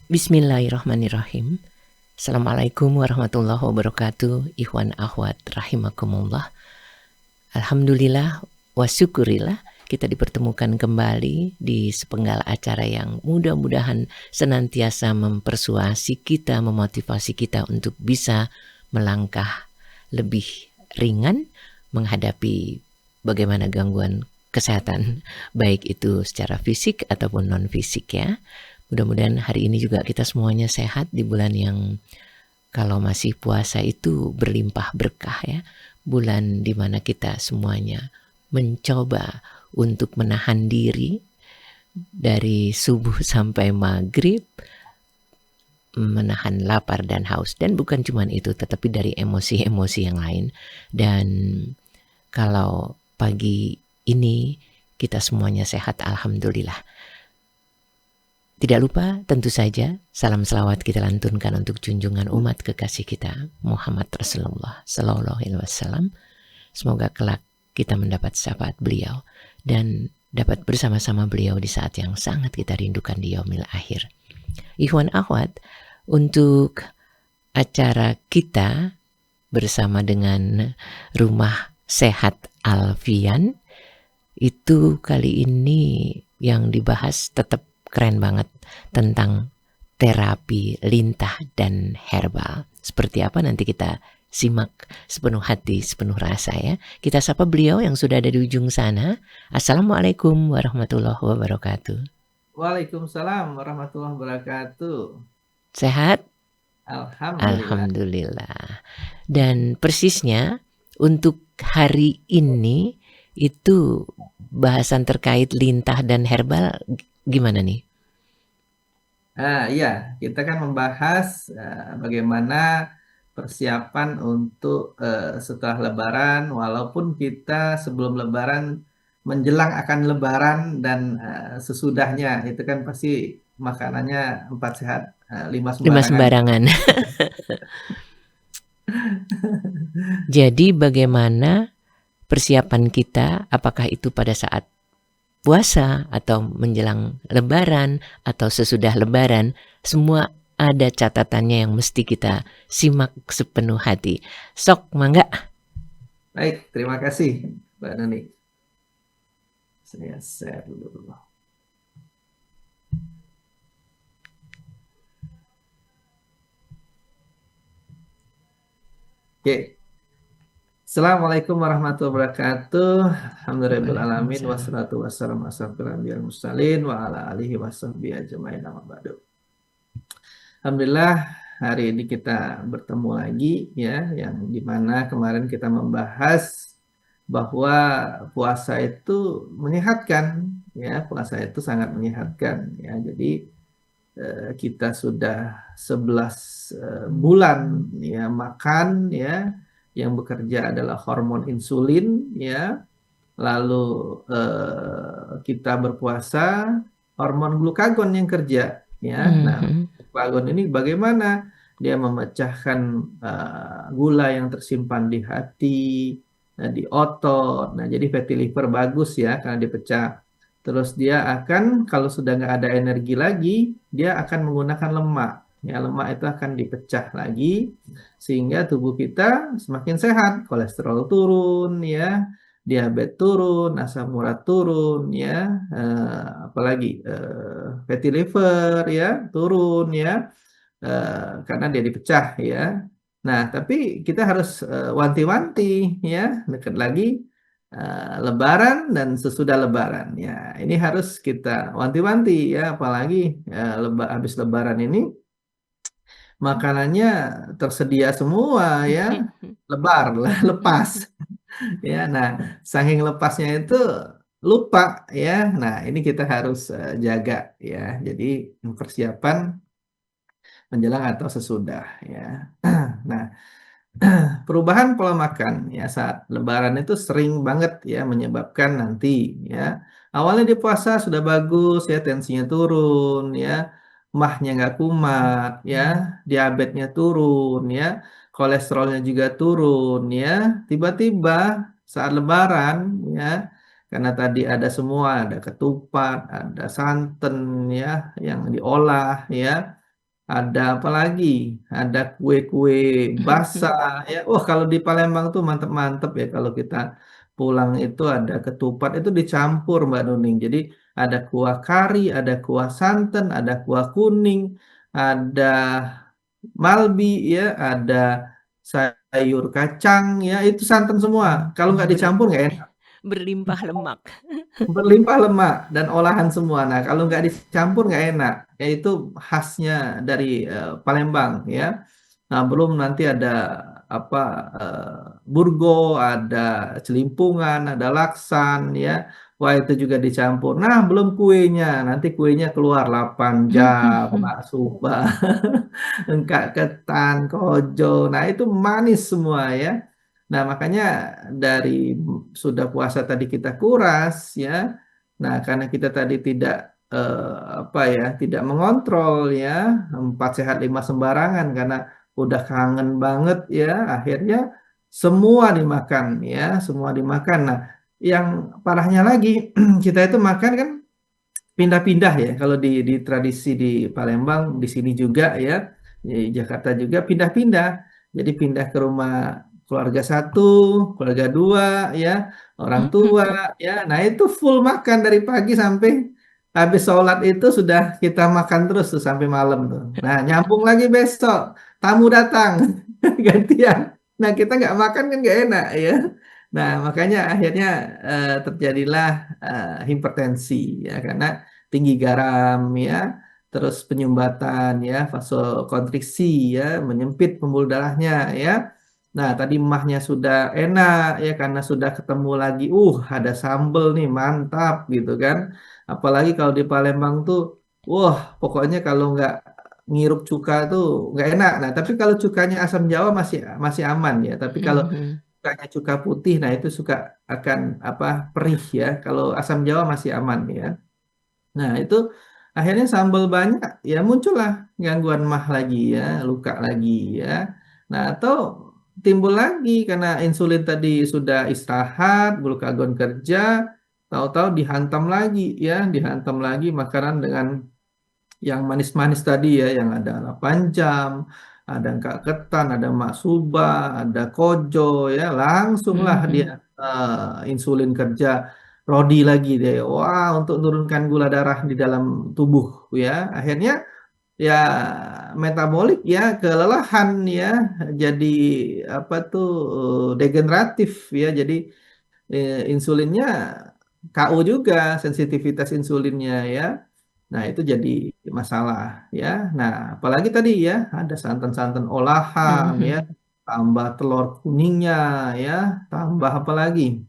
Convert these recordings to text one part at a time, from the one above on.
Bismillahirrahmanirrahim. Assalamualaikum warahmatullahi wabarakatuh. Ikhwan akhwat rahimakumullah. Alhamdulillah wa syukurillah kita dipertemukan kembali di sepenggal acara yang mudah-mudahan senantiasa mempersuasi kita, memotivasi kita untuk bisa melangkah lebih ringan menghadapi bagaimana gangguan kesehatan, baik itu secara fisik ataupun non-fisik ya. Mudah-mudahan hari ini juga kita semuanya sehat di bulan yang kalau masih puasa itu berlimpah berkah ya. Bulan di mana kita semuanya mencoba untuk menahan diri dari subuh sampai maghrib, menahan lapar dan haus. Dan bukan cuma itu, tetapi dari emosi-emosi yang lain. Dan kalau pagi ini kita semuanya sehat, alhamdulillah. Tidak lupa tentu saja salam selawat kita lantunkan untuk junjungan umat kekasih kita Muhammad Rasulullah Sallallahu Alaihi Wasallam. Semoga kelak kita mendapat syafaat beliau dan dapat bersama-sama beliau di saat yang sangat kita rindukan di yaumil akhir. Ikhwan akhwat, untuk acara kita bersama dengan Rumah Sehat Alfian itu kali ini yang dibahas tetap keren banget tentang terapi lintah dan herbal. Seperti apa nanti kita simak sepenuh hati, sepenuh rasa ya. Kita sapa beliau yang sudah ada di ujung sana. Assalamualaikum warahmatullahi wabarakatuh. Waalaikumsalam warahmatullahi wabarakatuh. Sehat? Alhamdulillah. Alhamdulillah. Dan persisnya untuk hari ini itu bahasan terkait lintah dan herbal gimana nih? Iya, kita kan membahas bagaimana persiapan untuk setelah Lebaran, walaupun kita sebelum Lebaran, menjelang akan Lebaran dan sesudahnya itu kan pasti makanannya 4 sehat, 5 Lima sembarangan. sembarangan. Jadi bagaimana persiapan kita, apakah itu pada saat puasa atau menjelang Lebaran atau sesudah Lebaran, semua ada catatannya yang mesti kita simak sepenuh hati. Sok, mangga. Baik, terima kasih Mbak Nani. Saya share dulu. Oke. Assalamualaikum warahmatullahi wabarakatuh. Alhamdulillahirrahmanirrahim. Wassalatu wassalamu ala asyrofil anbiya'i wal mursalin wa ala alihi washabbihi ajmain amma ba'du. Alhamdulillah hari ini kita bertemu lagi ya, yang dimana kemarin kita membahas bahwa puasa itu menyehatkan ya, puasa itu sangat menyehatkan ya. Jadi kita sudah 11 bulan ya makan ya, yang bekerja adalah hormon insulin ya. Lalu kita berpuasa, hormon glukagon yang kerja ya. Nah, glukagon ini bagaimana dia memecahkan gula yang tersimpan di hati, di otot. Nah, jadi fatty liver bagus ya karena dipecah. Terus dia akan kalau sudah nggak ada energi lagi, dia akan menggunakan lemak. Ya, lemak itu akan dipecah lagi sehingga tubuh kita semakin sehat, kolesterol turun ya, diabetes turun, asam urat turun ya, apalagi fatty liver ya turun ya, karena dia dipecah ya. Nah, tapi kita harus wanti-wanti ya, dekat lagi Lebaran dan sesudah Lebaran ya. Ini harus kita wanti-wanti ya, apalagi habis Lebaran ini makanannya tersedia semua ya, lepas ya. Nah, saking lepasnya itu lupa ya. Nah, ini kita harus jaga ya. Jadi persiapan menjelang atau sesudah ya. Nah, perubahan pola makan ya saat Lebaran itu sering banget ya menyebabkan nanti ya. Awalnya di puasa sudah bagus ya, tensinya turun ya, mahnya nggak kumat ya, diabetesnya turun ya, kolesterolnya juga turun ya. Tiba-tiba saat Lebaran ya, karena tadi ada semua, ada ketupat, ada santan ya yang diolah ya. ada apa lagi? Ada kue-kue basah ya. Wah, kalau di Palembang tuh mantep-mantep ya kalau kita pulang itu ada ketupat itu dicampur Mbak Nuning. Jadi ada kuah kari, ada kuah santan, ada kuah kuning, ada malbi ya, ada sayur kacang ya, itu santan semua. Kalau nggak Ber- dicampur nggak enak. berlimpah lemak. Berlimpah lemak dan olahan semua. Nah, kalau nggak dicampur nggak enak. Yaitu khasnya dari Palembang ya. Nah, belum nanti ada apa burgo, ada celimpungan, ada laksan ya. Wah, itu juga dicampur. Nah, belum kuenya. Nanti kuenya keluar 8 jam, Maksuba, engkak ketan, kojo. Nah, itu manis semua ya. Nah, makanya dari sudah puasa tadi kita kuras ya. Nah, karena kita tadi tidak apa ya, tidak mengontrol ya, 4 sehat 5 sembarangan karena udah kangen banget ya, akhirnya semua dimakan ya, semua dimakan. Nah, yang parahnya lagi kita itu makan kan pindah-pindah ya kalau di tradisi di Palembang di sini juga ya di Jakarta juga pindah-pindah jadi pindah ke rumah keluarga satu keluarga dua ya orang tua ya nah itu full makan dari pagi sampai habis sholat itu sudah kita makan terus tuh sampai malam tuh nah nyambung lagi besok tamu datang gantian nah kita nggak makan kan nggak enak ya nah makanya akhirnya terjadilah hipertensi ya karena tinggi garam ya, terus penyumbatan ya, vasokonstriksi ya, menyempit pembuluh darahnya ya. Nah, tadi mahnya sudah enak ya karena sudah ketemu lagi, ada sambel nih mantap gitu kan. Apalagi kalau di Palembang tuh, wah pokoknya kalau nggak ngirup cuka tuh nggak enak. Nah, tapi kalau cukanya asam Jawa masih masih aman ya. Tapi kalau cukanya cuka putih, nah itu suka akan apa perih ya. Kalau asam Jawa masih aman ya. Nah, itu akhirnya sambal banyak, ya muncullah gangguan mah lagi ya, luka lagi ya. Nah, atau timbul lagi karena insulin tadi sudah istirahat, glukagon kerja, tahu-tahu dihantam lagi ya, dihantam lagi makanan dengan yang manis-manis tadi ya, yang ada 8 jam, ada kak ketan, ada maksuba, ada kojo ya, langsunglah dia insulin kerja, Rodi lagi deh. Wah, untuk menurunkan gula darah di dalam tubuh ya. Akhirnya ya metabolik ya kelelahan ya, jadi apa tuh degeneratif ya. Jadi insulinnya KO juga sensitivitas insulinnya ya. Nah, itu jadi masalah ya. Nah, apalagi tadi ya, ada santan-santan olahan ya, tambah telur kuningnya ya, tambah apa lagi?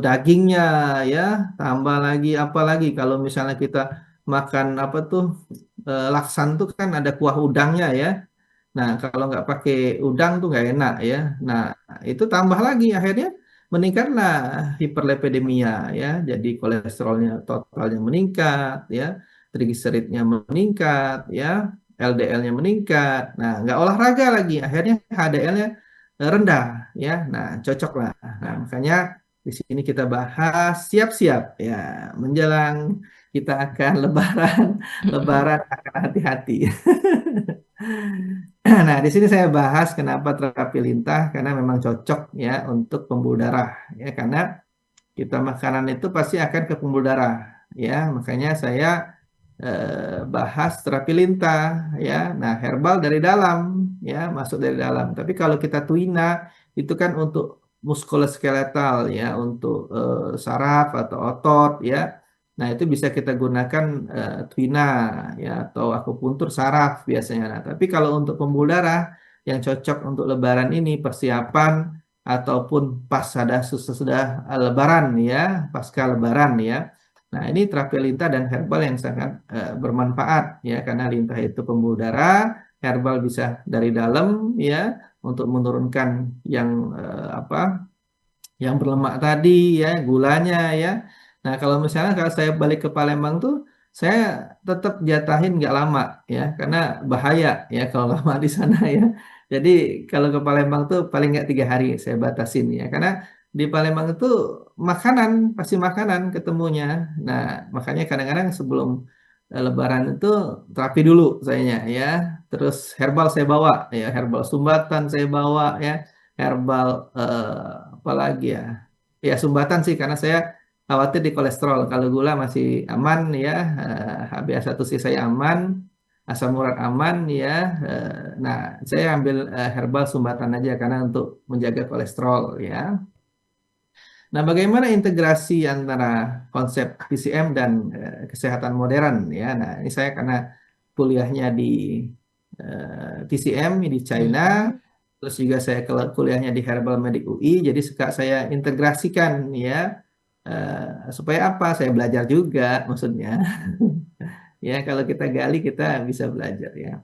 Dagingnya ya, tambah lagi apa lagi kalau misalnya kita makan apa tuh laksan tuh kan ada kuah udangnya ya. Nah, kalau nggak pakai udang tuh nggak enak ya. Nah, itu tambah lagi akhirnya meningkatlah hiperlipidemia ya. Jadi kolesterolnya totalnya meningkat ya, trigliseridnya meningkat ya, LDL-nya meningkat. Nah, nggak olahraga lagi, akhirnya HDL-nya rendah ya. Nah, cocok lah. Nah, makanya di sini kita bahas siap-siap ya menjelang kita akan lebaran, lebaran akan hati-hati. Nah, di sini saya bahas kenapa terapi lintah karena memang cocok ya untuk pembuluh darah ya karena kita makanan itu pasti akan ke pembuluh darah ya makanya saya bahas terapi lintah ya. Nah, herbal dari dalam ya masuk dari dalam. Tapi kalau kita tuina itu kan untuk muskuloskeletal ya untuk saraf atau otot ya. Nah, itu bisa kita gunakan tuina ya atau akupuntur saraf biasanya. Nah, tapi kalau untuk pembuluh darah yang cocok untuk lebaran ini persiapan ataupun pas ada sesudah lebaran ya, pasca lebaran ya. Nah, ini terapi lintah dan herbal yang sangat bermanfaat ya karena lintah itu pembuluh darah, herbal bisa dari dalam ya untuk menurunkan yang apa yang berlemak tadi ya, gulanya ya. Nah, kalau misalnya kalau saya balik ke Palembang tuh, saya tetap jatahin nggak lama ya, karena bahaya ya kalau lama di sana ya. Jadi kalau ke Palembang tuh paling nggak 3 hari saya batasin ya, karena di Palembang itu makanan pasti makanan ketemunya. Nah, makanya kadang-kadang sebelum Lebaran itu terapi dulu sayanya ya. Terus herbal saya bawa ya, herbal sumbatan saya bawa ya, herbal apa lagi ya? Ya sumbatan sih karena saya khawatir di kolesterol. Kalau gula masih aman ya, HbA1c saya aman, asam urat aman ya. eh, nah, saya ambil herbal sumbatan aja karena untuk menjaga kolesterol ya. Nah, bagaimana integrasi antara konsep PCM dan kesehatan modern ya? Nah, ini saya karena kuliahnya di TCM di China, terus juga saya kuliahnya di Herbal Medic UI, jadi suka saya integrasikan ya, supaya apa? Saya belajar juga, maksudnya. Ya, kalau kita gali kita bisa belajar ya.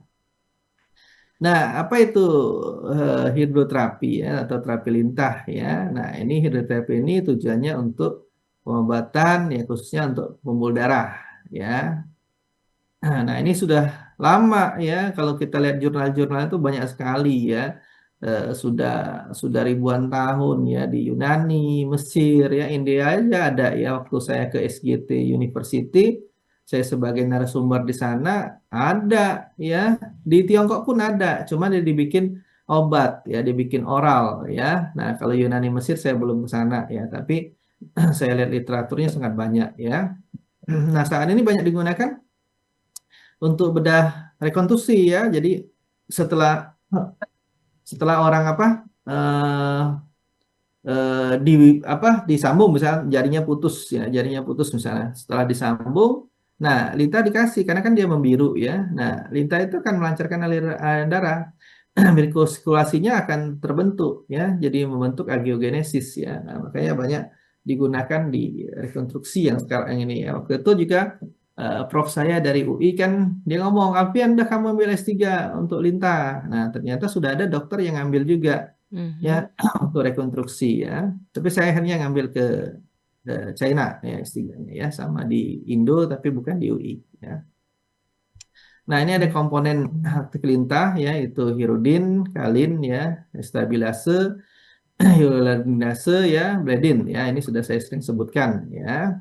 Nah, apa itu hidroterapi ya atau terapi lintah ya? Nah, ini hidroterapi ini tujuannya untuk pengobatan ya khususnya untuk pembuluh darah ya. Nah, ini sudah lama ya. Kalau kita lihat jurnal-jurnal itu banyak sekali ya. Sudah ribuan tahun ya di Yunani, Mesir ya, India aja ada ya. Waktu saya ke SGT University, saya sebagai narasumber di sana ada ya. Di Tiongkok pun ada, cuma dia dibikin obat ya, dibikin oral ya. Nah, kalau Yunani Mesir saya belum ke sana ya, tapi saya lihat literaturnya sangat banyak ya. Nah, saat ini banyak digunakan untuk bedah rekonstruksi ya. Jadi setelah setelah orang eh, di disambung misalnya jarinya putus ya, jarinya putus misalnya. Setelah disambung, nah lintah dikasih karena kan dia membiru ya. Nah, lintah itu akan melancarkan aliran darah. Sirkulasinya akan terbentuk ya, jadi membentuk angiogenesis ya. Nah, makanya banyak digunakan di rekonstruksi yang sekarang ini ya. Waktu itu juga prof saya dari UI kan dia ngomong, Alfian udah kamu ambil S3 untuk lintah. Nah, ternyata sudah ada dokter yang ngambil juga ya untuk rekonstruksi ya. Tapi saya akhirnya ngambil ke China ya S3-nya ya, sama di Indo tapi bukan di UI ya. Nah, ini ada komponen lintah ya, itu hirudin, kalin ya, stabilase, hyaluronidase ya, bledin ya. Ini sudah saya sering sebutkan ya.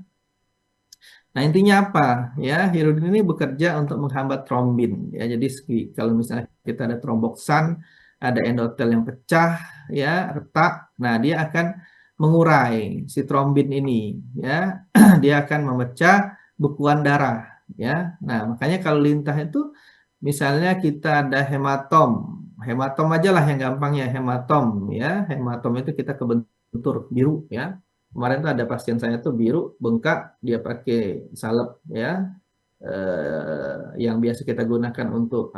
Nah, intinya apa? Ya, hirudin ini bekerja untuk menghambat trombin ya. Jadi kalau misalnya kita ada tromboksan, ada endotel yang pecah ya, retak, nah dia akan mengurai si trombin ini ya. Dia akan memecah bekuan darah ya. Nah, makanya kalau lintah itu misalnya kita ada hematom, hematom aja lah yang gampangnya hematom ya. Hematom itu kita kebentur biru ya. Kemarin tuh ada pasien saya tuh biru, bengkak, dia pakai salep ya, yang biasa kita gunakan untuk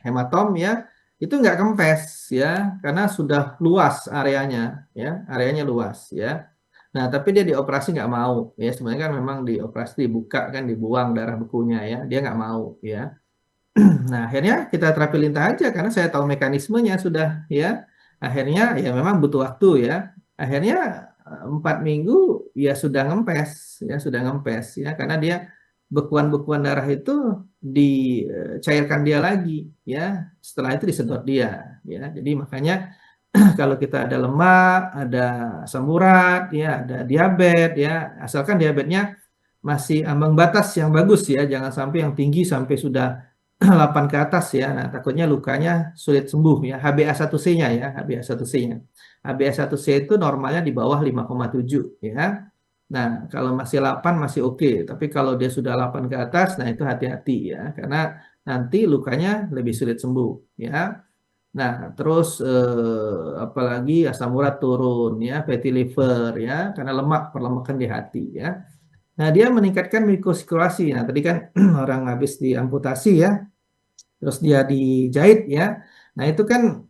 hematom ya, itu nggak kempes ya, karena sudah luas areanya ya, areanya luas ya. Nah, tapi dia dioperasi nggak mau ya, sebenarnya kan memang dioperasi dibuka kan, dibuang darah bekunya ya, dia nggak mau ya. Nah, akhirnya kita terapi lintah aja karena saya tahu mekanismenya sudah ya. Akhirnya ya memang butuh waktu ya. Akhirnya 4 minggu ya sudah ngempes ya, sudah ngempes ya, karena dia bekuan-bekuan darah itu dicairkan dia lagi ya. Setelah itu disedot dia ya. Jadi makanya kalau kita ada lemak, ada asam urat ya, ada diabetes ya, asalkan diabetesnya masih ambang batas yang bagus ya, jangan sampai yang tinggi sampai sudah 8 ke atas ya. Nah, takutnya lukanya sulit sembuh ya. HbA1c-nya ya, HbA1c-nya. HbA1c itu normalnya di bawah 5,7 ya. Nah, kalau masih 8 masih oke, tapi kalau dia sudah 8 ke atas, nah itu hati-hati ya, karena nanti lukanya lebih sulit sembuh ya. Nah, terus apalagi asam urat turun ya, fatty liver ya, karena lemak perlemakan di hati ya. Nah, dia meningkatkan mikrosirkulasi. Nah, tadi kan orang habis diamputasi ya, terus dia dijahit ya. Nah, itu kan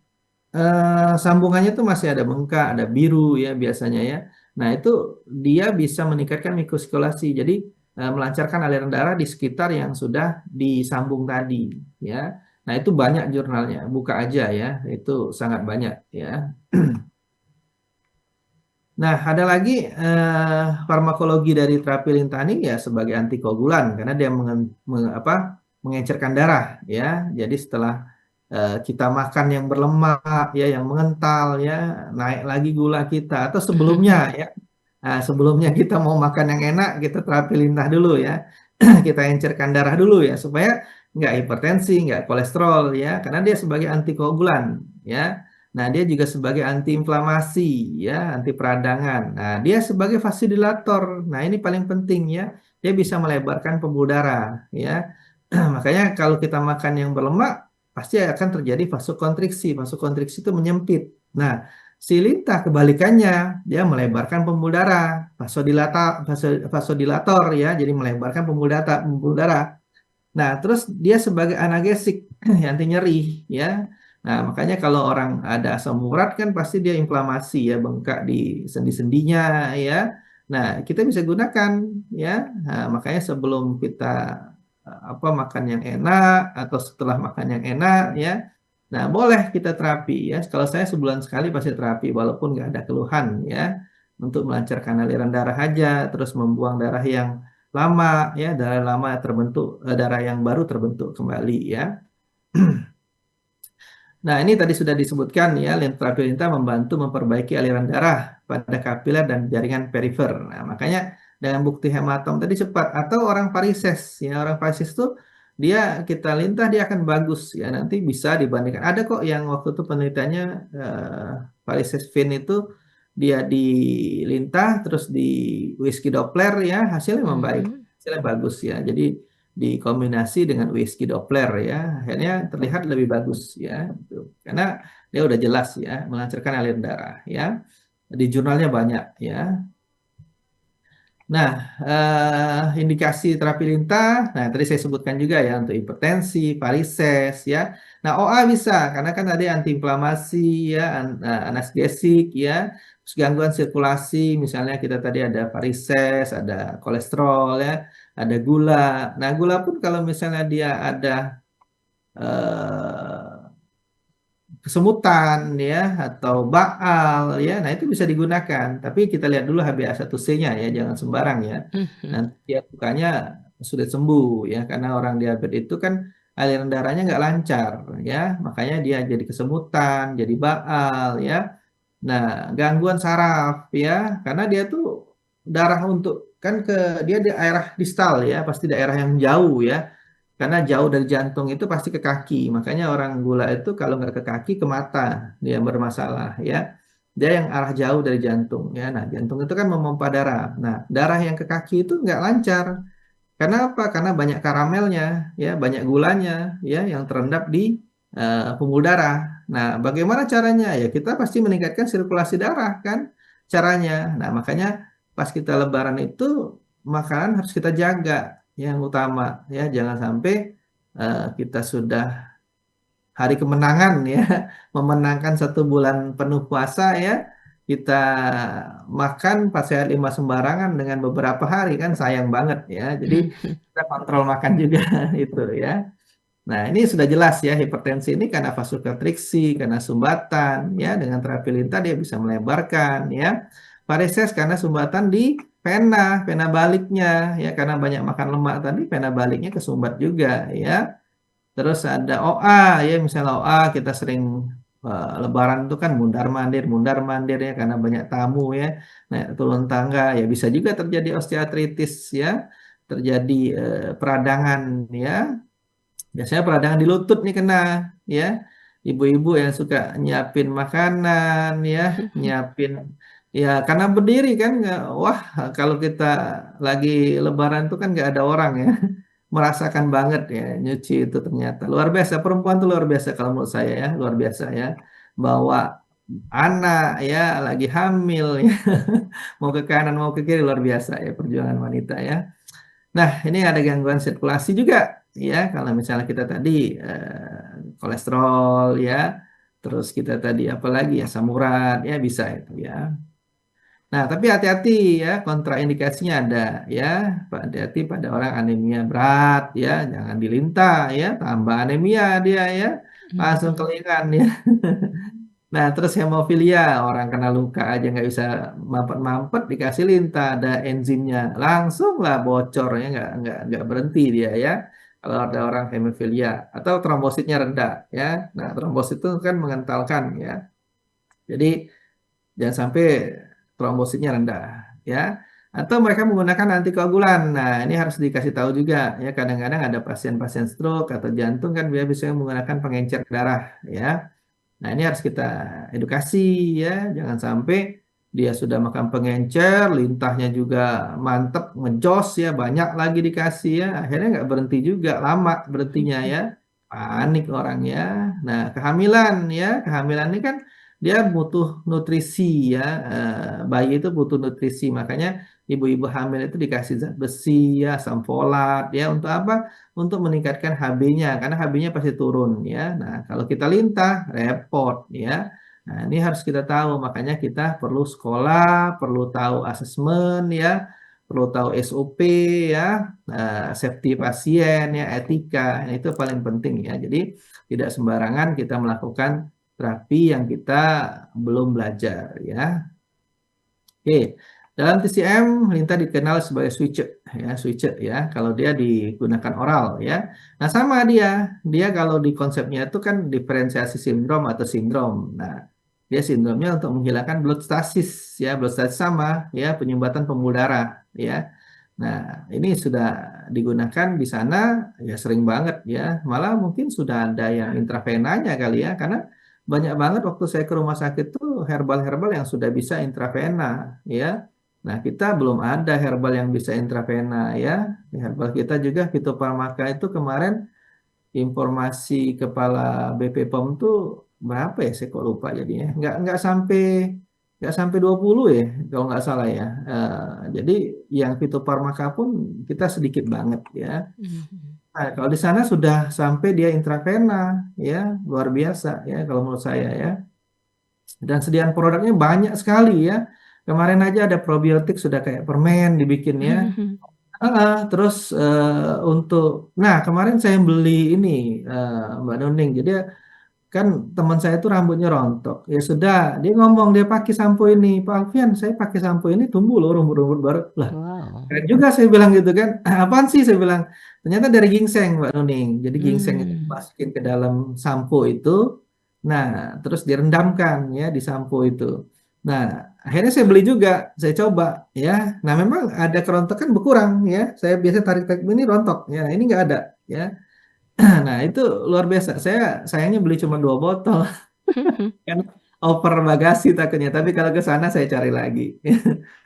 sambungannya tuh masih ada bengkak, ada biru ya biasanya ya. Nah, itu dia bisa meningkatkan mikrosirkulasi. Jadi melancarkan aliran darah di sekitar yang sudah disambung tadi ya. Nah, itu banyak jurnalnya. Buka aja ya. Itu sangat banyak ya. Nah, ada lagi farmakologi dari terapi lintah ini ya sebagai antikoagulan karena dia mengencerkan darah ya. Jadi setelah kita makan yang berlemak ya, yang mengental ya, naik lagi gula kita atau sebelumnya ya. Nah, sebelumnya kita mau makan yang enak, kita terapi lintah dulu ya. Kita encerkan darah dulu ya, supaya nggak hipertensi, nggak kolesterol ya, karena dia sebagai antikoagulan ya. Nah, dia juga sebagai antiinflamasi ya, anti peradangan. Nah, dia sebagai vasodilator. Nah, ini paling penting ya. Dia bisa melebarkan pembuluh darah ya. Makanya kalau kita makan yang berlemak, pasti akan terjadi vasokonstriksi. Vasokonstriksi itu menyempit. Nah, si lintah kebalikannya, dia melebarkan pembuluh darah, vasodilator ya, jadi melebarkan pembuluh darah. Nah, terus dia sebagai analgesik, anti nyeri ya. Nah, makanya kalau orang ada asam urat kan pasti dia inflamasi ya, bengkak di sendi-sendinya ya. Nah, kita bisa gunakan ya. Nah, makanya sebelum kita makan yang enak atau setelah makan yang enak ya. Nah, boleh kita terapi ya. Kalau saya sebulan sekali pasti terapi walaupun nggak ada keluhan ya. Untuk melancarkan aliran darah aja, terus membuang darah yang lama ya, darah lama terbentuk, darah yang baru terbentuk kembali ya. Nah, ini tadi sudah disebutkan ya, terapi lintah membantu memperbaiki aliran darah pada kapiler dan jaringan perifer. Nah, makanya dengan bukti hematom tadi cepat. Atau orang varises ya, orang varises itu dia kita lintah dia akan bagus ya. Nanti bisa dibandingkan. Ada kok yang waktu itu penelitiannya varises vein itu dia dilintah terus di whisky Doppler ya, hasilnya membaik, hasilnya bagus ya. Jadi dikombinasi dengan whisky Doppler ya, akhirnya terlihat lebih bagus ya, gitu. Karena dia udah jelas ya melancarkan aliran darah ya, di jurnalnya banyak ya. Nah, indikasi terapi lintah, nah tadi saya sebutkan juga ya untuk hipertensi, varises ya. Nah, OA bisa karena kan tadi antiinflamasi ya, analgesik ya, terus gangguan sirkulasi, misalnya kita tadi ada varises, ada kolesterol ya, ada gula. Nah, gula pun kalau misalnya dia ada eh, kesemutan ya atau baal ya, nah itu bisa digunakan. Tapi kita lihat dulu HbA1c-nya ya, jangan sembarang ya. Nanti dia bukannya sudah sembuh ya, karena orang diabetes itu kan aliran darahnya nggak lancar ya, makanya dia jadi kesemutan, jadi baal ya. Nah, gangguan saraf ya, karena dia tuh darah untuk kan ke dia di daerah distal ya, pasti daerah yang jauh ya. Karena jauh dari jantung itu pasti ke kaki. Makanya orang gula itu kalau nggak ke kaki ke mata dia bermasalah ya. Dia yang arah jauh dari jantung ya. Nah, jantung itu kan memompa darah. Nah, darah yang ke kaki itu nggak lancar. Karena apa? Karena banyak karamelnya ya, banyak gulanya ya yang terendap di pembuluh darah. Nah, bagaimana caranya? Ya kita pasti meningkatkan sirkulasi darah kan caranya. Nah, makanya pas kita lebaran itu makanan harus kita jaga yang utama ya, jangan sampai kita sudah hari kemenangan ya, memenangkan 1 bulan penuh puasa ya, kita makan pas sehat lima sembarangan dengan beberapa hari kan sayang banget ya. Jadi kita kontrol makan juga itu ya. Nah, ini sudah jelas ya, hipertensi ini karena vasokonstriksi, karena sumbatan ya, dengan terapi lintah dia bisa melebarkan ya. Varises karena sumbatan di pena baliknya ya, karena banyak makan lemak tadi pena baliknya kesumbat juga ya. Terus ada OA ya, misalnya OA kita sering Lebaran itu kan mundar mandir ya karena banyak tamu ya. Nah, turun tangga ya bisa juga terjadi osteoartritis ya, terjadi peradangan ya. Biasanya peradangan di lutut nih kena ya. Ibu-ibu yang suka nyiapin makanan ya, nyiapin ya karena berdiri kan wah kalau kita lagi lebaran tuh kan nggak ada orang ya. Merasakan banget ya nyuci itu ternyata. Luar biasa perempuan tuh luar biasa kalau menurut saya ya, luar biasa ya. Bawa anak ya lagi hamil ya. Mau ke kanan mau ke kiri luar biasa ya perjuangan wanita ya. Nah, ini ada gangguan sirkulasi juga ya. Kalau misalnya kita tadi kolesterol ya, terus kita tadi apalagi asam urat ya bisa itu ya. Nah, tapi hati-hati ya, kontraindikasinya ada ya. Hati-hati pada orang anemia berat ya, jangan dilintah ya, tambah anemia dia ya, langsung kelingan ya. Nah, terus hemofilia, orang kena luka aja nggak bisa mampet-mampet, dikasih lintah, ada enzimnya, langsung lah bocor ya, nggak berhenti dia ya. Kalau ada orang hemofilia atau trombositnya rendah ya. Nah, trombosit itu kan mengentalkan ya. Jadi jangan sampai trombositnya rendah. ya. Atau mereka menggunakan antikoagulan. Nah, ini harus dikasih tahu juga ya. Kadang-kadang ada pasien-pasien stroke atau jantung kan dia biasanya menggunakan pengencer darah ya. Nah, ini harus kita edukasi ya, jangan sampai dia sudah makan pengencer, lintahnya juga mantep, ngejos ya, banyak lagi dikasih ya, akhirnya nggak berhenti juga, lama berhentinya ya, panik orang ya. Nah, kehamilan ya, kehamilan ini kan dia butuh nutrisi ya, bayi itu butuh nutrisi, makanya ibu-ibu hamil itu dikasih zat besi ya, asam folat ya, untuk apa? Untuk meningkatkan HB-nya karena HB-nya pasti turun ya. Nah, kalau kita lintah repot ya. Nah, ini harus kita tahu makanya kita perlu sekolah, perlu tahu asesmen ya, perlu tahu SOP ya, safety pasien ya, etika. Nah, itu paling penting ya. Jadi tidak sembarangan kita melakukan terapi yang kita belum belajar ya. Oke, dalam TCM lintah dikenal sebagai switcher ya, switcher ya. Kalau dia digunakan oral ya. Nah, sama dia kalau di konsepnya itu kan diferensiasi sindrom atau sindrom. Nah, dia sindromnya untuk menghilangkan blood stasis ya, blood stasis sama ya, penyumbatan pembuluh darah ya. Nah, ini sudah digunakan di sana ya sering banget ya. Malah mungkin sudah ada yang intravenanya kali ya, karena banyak banget waktu saya ke rumah sakit tuh herbal-herbal yang sudah bisa intravena ya. Nah, kita belum ada herbal yang bisa intravena ya. Herbal kita juga fitofarmaka itu kemarin informasi kepala BP POM tuh berapa ya? Saya kok lupa jadinya. Nggak sampai 20 ya kalau nggak salah ya. Jadi yang fitofarmaka pun kita sedikit banget ya. Nah, kalau di sana sudah sampai dia intravena ya, luar biasa ya kalau menurut saya ya. Dan sediaan produknya banyak sekali ya. Kemarin aja ada probiotik sudah kayak permen dibikinnya. Terus untuk, nah kemarin saya beli ini Mbak Nuning. Jadi kan teman saya itu rambutnya rontok. Ya sudah, dia ngomong dia pakai sampo ini. Pak Alfian, saya pakai sampo ini tumbuh loh rumput-rumput baru. Lah, Wow. keren juga saya bilang gitu kan. Apaan sih saya bilang. Ternyata dari ginseng Mbak Nuning. Jadi ginseng itu Hmm. dimasukin ke dalam sampo itu. Nah, terus direndamkan ya di sampo itu. Nah, akhirnya saya beli juga, saya coba ya. Nah, memang ada kerontokan berkurang ya. Saya biasa tarik-tarik ini rontok ya. Ini nggak ada ya. Nah, itu luar biasa. Saya sayangnya beli cuma 2 botol kan over bagasi takutnya. Tapi kalau ke sana saya cari lagi.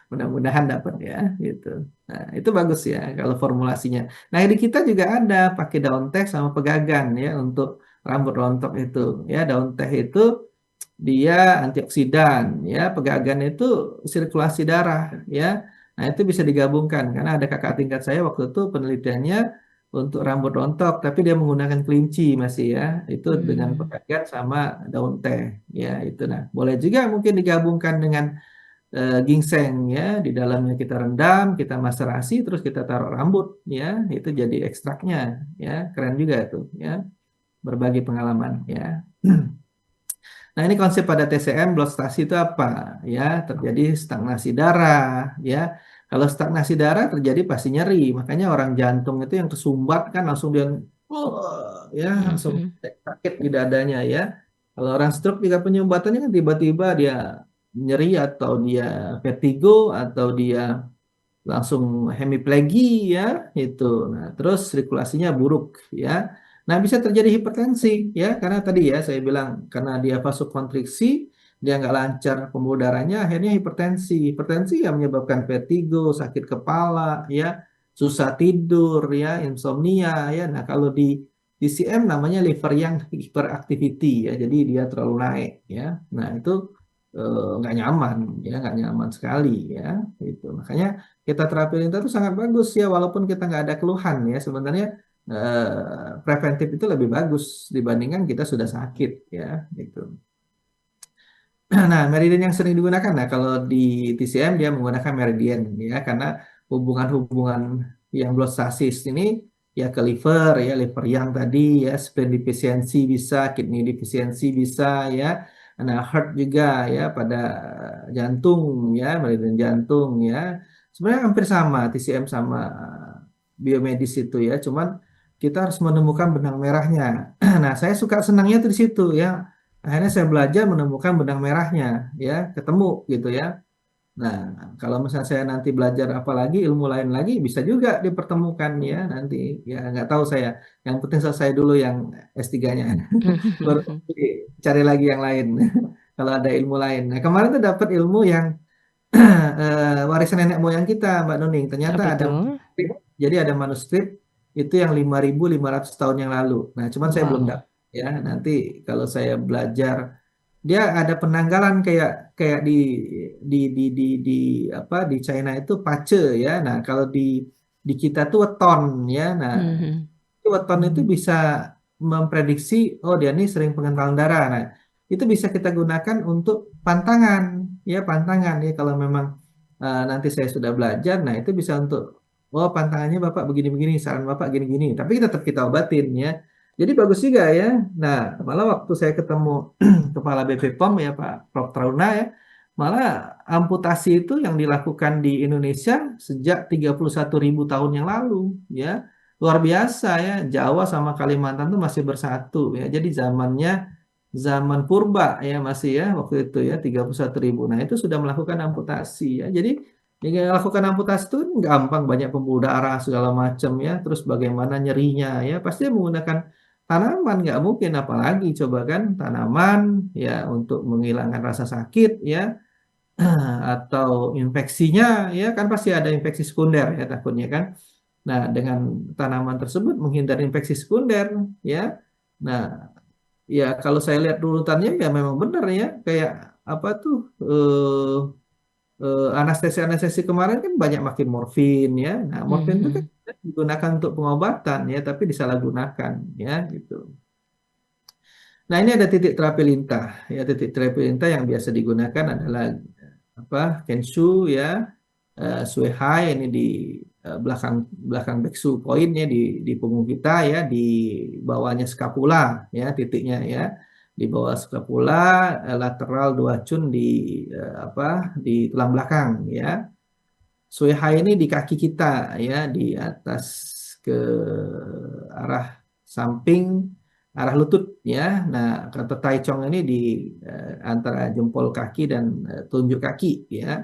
Mudah-mudahan dapat ya gitu. Nah, itu bagus ya kalau formulasinya. Nah, di kita juga ada pakai daun teh sama pegagan ya untuk rambut rontok itu. Ya, daun teh itu dia antioksidan ya, pegagan itu sirkulasi darah ya. Nah, itu bisa digabungkan karena ada kakak tingkat saya waktu itu penelitiannya untuk rambut rontok tapi dia menggunakan kelinci masih ya. Itu dengan Hmm. pegagan sama daun teh ya itu. Nah, boleh juga mungkin digabungkan dengan ginseng ya, di dalamnya kita rendam, kita maserasi terus kita taruh rambut ya. Itu jadi ekstraknya ya. Keren juga itu ya. Berbagi pengalaman ya. Nah, ini konsep pada TCM blood stasi itu apa? Ya, terjadi stagnasi darah, ya. Kalau stagnasi darah terjadi pasti nyeri. Makanya orang jantung itu yang kesumbat kan langsung dia oh, ya, langsung Mhm. sakit di dadanya ya. Kalau orang stroke juga penyumbatannya kan tiba-tiba dia nyeri atau dia vertigo atau dia langsung hemiplegi ya itu. Nah, terus sirkulasinya buruk ya. Nah, bisa terjadi hipertensi ya karena tadi ya saya bilang karena dia vasokonstriksi, dia nggak lancar pembuluh darahnya akhirnya hipertensi. Hipertensi yang menyebabkan vertigo, sakit kepala ya, susah tidur ya, insomnia ya. Nah, kalau di DCM namanya liver yang hyperactivity ya. Jadi dia terlalu naik ya. Nah, itu nggak nyaman ya, nggak nyaman sekali ya. Itu makanya kita terapi lintas itu sangat bagus ya walaupun kita nggak ada keluhan ya sebenarnya preventif itu lebih bagus dibandingkan kita sudah sakit ya gitu. Nah, meridian yang sering digunakan nah kalau di TCM dia menggunakan meridian ya karena hubungan-hubungan yang blood stasis ini ya ke liver ya liver yang tadi ya spleen defisiensi bisa kidney defisiensi bisa ya. Nah, heart juga ya pada jantung ya meridian jantung ya. Sebenarnya hampir sama TCM sama biomedis itu ya, cuman kita harus menemukan benang merahnya. Nah, saya suka senangnya tuh di situ ya. Akhirnya saya belajar menemukan benang merahnya ya, ketemu gitu ya. Nah, kalau misalnya saya nanti belajar apa lagi, ilmu lain lagi, bisa juga dipertemukan ya nanti. Ya nggak tahu saya. Yang penting selesai dulu yang S3-nya. Baru nanti cari lagi yang lain. Kalau ada ilmu lain. Nah, kemarin tuh dapat ilmu yang warisan nenek moyang kita, Mbak Nuning. Ternyata Apa ada itu? manuskrip. Jadi ada manuskrip itu yang 5.500 tahun yang lalu. Nah, cuman saya belum Wow. dapat ya. Nanti kalau saya belajar dia ada penanggalan kayak kayak di apa di China itu pace ya. Nah, kalau di kita tuh weton ya. Nah, Mhm. itu weton itu bisa memprediksi oh dia ini sering pengentalan darah. Nah, itu bisa kita gunakan untuk pantangan ya, pantangan ya kalau memang nanti saya sudah belajar, nah itu bisa untuk oh pantangannya Bapak begini-begini, saran Bapak gini-gini. Tapi tetap kita obatin ya. Jadi bagus juga ya. Nah, malah waktu saya ketemu Kepala BP POM ya Pak Prof. Trauna ya, malah amputasi itu yang dilakukan di Indonesia sejak 31.000 tahun yang lalu ya. Luar biasa ya, Jawa sama Kalimantan tuh masih bersatu ya. Jadi zamannya zaman purba ya masih ya waktu itu ya 31.000. Nah, itu sudah melakukan amputasi ya. Jadi yang melakukan amputasi itu kan gampang, banyak pembuluh darah segala macam ya. Terus bagaimana nyerinya ya, pasti menggunakan tanaman, nggak mungkin apalagi coba kan tanaman ya untuk menghilangkan rasa sakit ya atau infeksinya ya kan pasti ada infeksi sekunder ya takutnya kan. Nah, dengan tanaman tersebut menghindari infeksi sekunder ya. Nah, ya kalau saya lihat urutannya ya memang benar ya kayak apa tuh anestesi-anestesi kemarin kan banyak makin morfin ya. Nah, morfin itu kan Mhm. digunakan untuk pengobatan ya, tapi disalahgunakan ya gitu. Nah, ini ada titik terapi lintah. Ya, titik terapi lintah yang biasa digunakan adalah apa? Kenshu ya, Suihai ini di belakang belakang backsu point ya di punggung kita ya, di bawahnya scapula ya, titiknya ya. Di bawah scapula lateral dua cun di apa? Di tulang belakang ya. Suihai ini di kaki kita ya, di atas ke arah samping, arah lutut ya. Nah, kata Tai Chong ini di antara jempol kaki dan tunjuk kaki ya.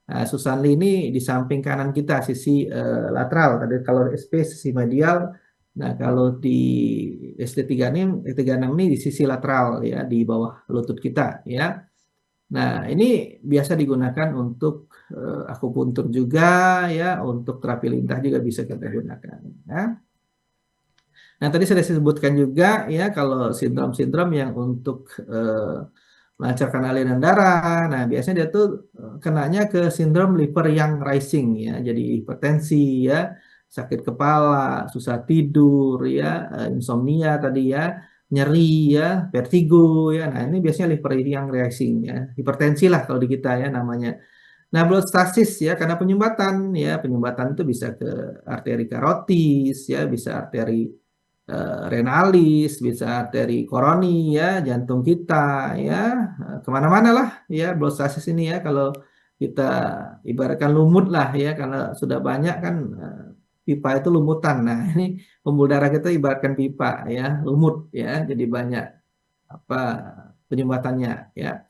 Nah, Susanli ini di samping kanan kita, sisi lateral. Tadi kalau SP sisi medial. Nah, kalau di ST36 ini di sisi lateral ya, di bawah lutut kita ya. Nah, ini biasa digunakan untuk akupuntur juga ya, untuk terapi lintah juga bisa kita gunakan. Ya. Nah, tadi sudah disebutkan juga ya kalau sindrom-sindrom yang untuk melancarkan aliran darah. Nah, biasanya dia tuh kenanya ke sindrom liver yang rising ya, jadi hipertensi ya, sakit kepala, susah tidur ya, insomnia tadi ya, nyeri ya, vertigo ya. Nah, ini biasanya liver yang rising ya, hipertensi lah kalau di kita ya namanya. Nah, blood stasis ya karena penyumbatan ya, penyumbatan itu bisa ke arteri karotis ya, bisa arteri renalis, bisa arteri koroni ya, jantung kita ya, kemana-mana lah ya blood stasis ini ya kalau kita ibaratkan lumut lah ya, karena sudah banyak kan pipa itu lumutan. Nah, ini pembuluh darah kita ibaratkan pipa ya, lumut ya, jadi banyak apa penyumbatannya ya.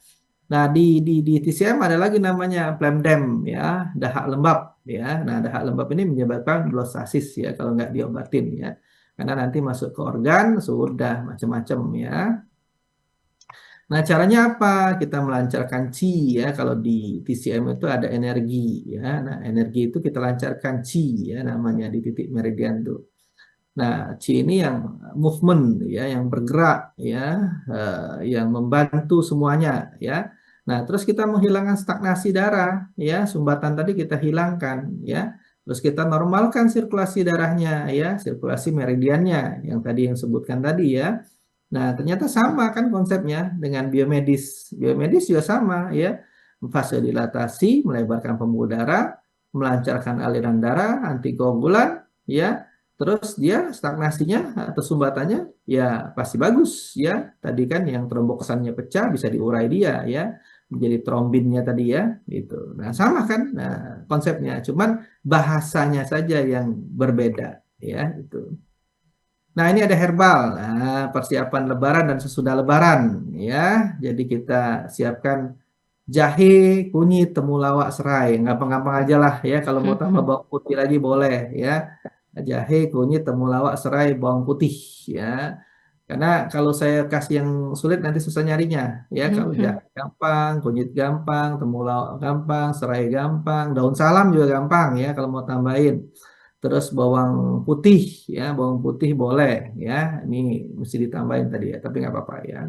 Nah, di TCM ada lagi namanya plemdem ya, dahak lembab ya. Nah, dahak lembab ini menyebabkan blostasis ya kalau nggak diobatin ya. Karena nanti masuk ke organ, sudah macam-macam ya. Nah, caranya apa? Kita melancarkan chi ya. Kalau di TCM itu ada energi ya. Nah, energi itu kita lancarkan chi ya namanya di titik meridian tuh. Nah, chi ini yang movement ya, yang bergerak ya, yang membantu semuanya ya. Nah, terus kita menghilangkan stagnasi darah ya, sumbatan tadi kita hilangkan ya. Terus kita normalkan sirkulasi darahnya ya, sirkulasi meridiannya yang tadi yang sebutkan tadi ya. Nah, ternyata sama kan konsepnya dengan biomedis. Biomedis juga sama ya. Vasodilatasi, melebarkan pembuluh darah, melancarkan aliran darah, antikoagulan ya. Terus dia stagnasinya atau sumbatannya ya pasti bagus ya. Tadi kan yang tromboksisannya pecah bisa diurai dia ya menjadi trombinnya tadi ya gitu. Nah, sama kan nah, konsepnya, cuman bahasanya saja yang berbeda ya itu. Nah, ini ada herbal. Nah, persiapan lebaran dan sesudah lebaran ya. Jadi kita siapkan jahe, kunyit, temulawak, serai. Gampang-gampang aja lah ya. Kalau mau tambah bawang putih lagi boleh ya. Jahe, kunyit, temulawak, serai, bawang putih ya. Karena kalau saya kasih yang sulit nanti susah nyarinya ya. Kalau jahe gampang, kunyit gampang, temulawak gampang, serai gampang, daun salam juga gampang ya kalau mau tambahin. Terus bawang putih ya, bawang putih boleh ya. Ini mesti ditambahin tadi ya, tapi nggak apa-apa ya.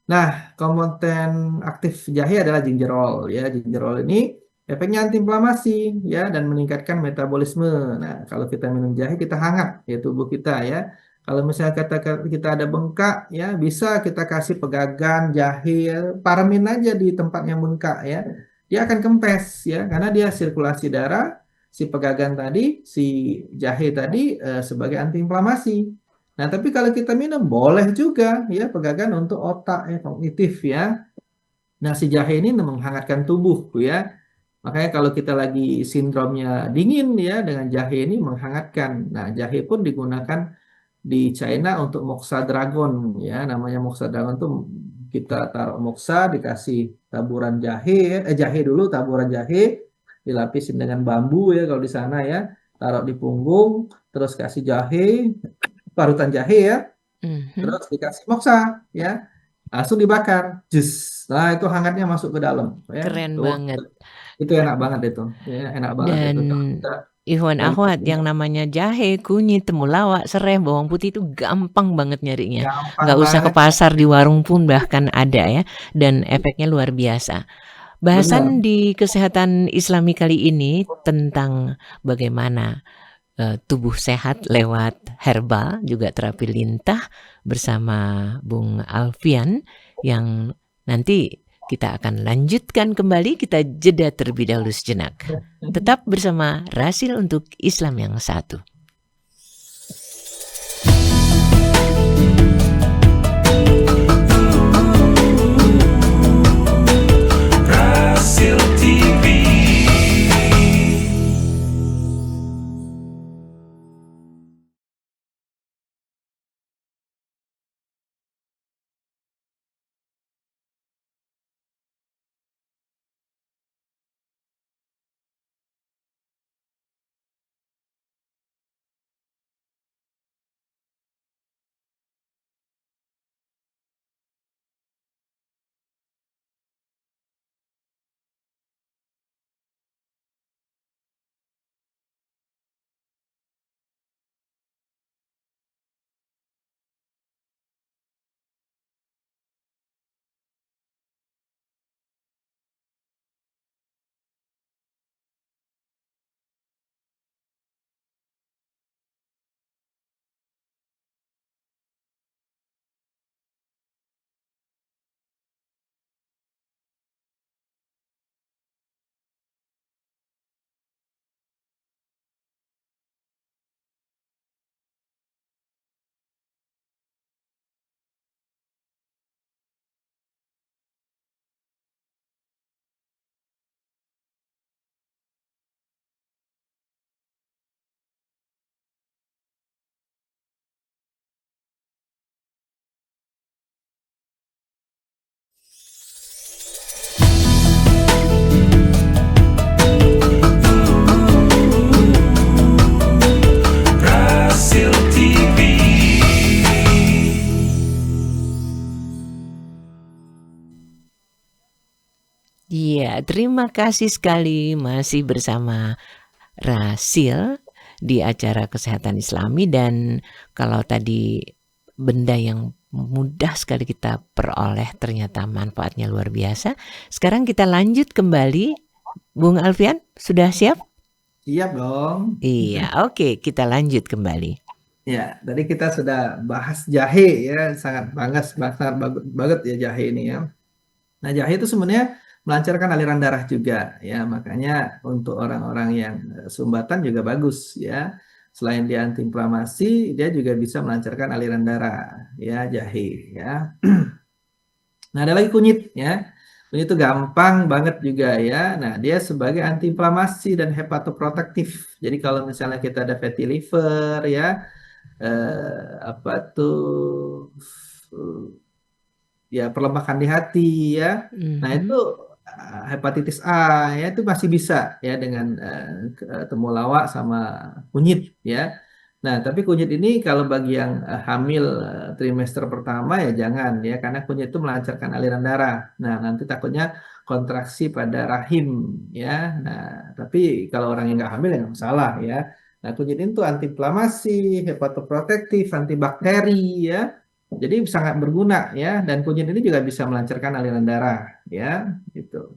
Nah, komponen aktif jahe adalah gingerol ya. Gingerol ini efeknya antiinflamasi ya dan meningkatkan metabolisme. Nah, kalau kita minum jahe kita hangat ya tubuh kita ya. Kalau misalnya kita ada bengkak ya, bisa kita kasih pegagan jahe ya, paramin aja di tempat yang bengkak ya. Dia akan kempes ya karena dia sirkulasi darah, si pegagan tadi, si jahe tadi sebagai antiinflamasi. Nah, tapi kalau kita minum boleh juga ya pegangan untuk otak ya kognitif ya. Nah, si jahe ini menghangatkan tubuh ya. Makanya kalau kita lagi sindromnya dingin ya dengan jahe ini menghangatkan. Nah, jahe pun digunakan di China untuk moxa dragon ya. Namanya moxa dragon tuh kita taruh moxa dikasih taburan jahe jahe dulu taburan jahe dilapisin dengan bambu ya kalau di sana ya. Taruh di punggung terus kasih jahe parutan jahe ya terus dikasih moksa ya langsung dibakar jus nah itu hangatnya masuk ke dalam ya Keren tuh banget. itu enak banget itu ya enak banget Dan itu kalau kita Ikhwan lagi Ahwat yang namanya jahe, kunyit, temulawak, serai, bawang putih itu gampang banget nyarinya. gampang Nggak usah ke banget pasar, di warung pun bahkan ada ya. Dan efeknya luar biasa. bener. Bahasan di kesehatan Islami kali ini tentang bagaimana tubuh sehat lewat herbal juga terapi lintah bersama Bung Alfian yang nanti kita akan lanjutkan kembali, kita jeda terlebih dahulu sejenak. Tetap bersama Rasil untuk Islam yang satu. Rasil TV. Rasil TV. Iya, terima kasih sekali masih bersama Rasil di acara Kesehatan Islami. Dan kalau tadi benda yang mudah sekali kita peroleh ternyata manfaatnya luar biasa. Sekarang kita lanjut kembali. Bung Alfian, sudah siap? Siap dong Iya, oke, kita lanjut kembali. ya tadi kita sudah bahas jahe ya sangat sangat bagus banget ya jahe ini ya nah jahe itu sebenarnya melancarkan aliran darah juga ya makanya untuk orang-orang yang sumbatan juga bagus ya selain dia antiinflamasi dia juga bisa melancarkan aliran darah ya jahe ya nah ada lagi kunyit ya kunyit itu gampang banget juga ya nah dia sebagai antiinflamasi dan hepatoprotektif jadi kalau misalnya kita ada fatty liver ya apa tuh ya perlemakan di hati ya. Nah itu hepatitis A ya itu masih bisa ya dengan temulawak sama kunyit ya. Nah, tapi kunyit ini kalau bagi yang hamil trimester pertama ya jangan ya karena kunyit itu melancarkan aliran darah. Nah, nanti takutnya kontraksi pada rahim ya. Nah, tapi kalau orang yang nggak hamil ya nggak masalah ya. Nah, kunyit itu antiinflamasi, hepatoprotektif, antibakteri ya. Jadi sangat berguna ya dan kunyit ini juga bisa melancarkan aliran darah ya gitu.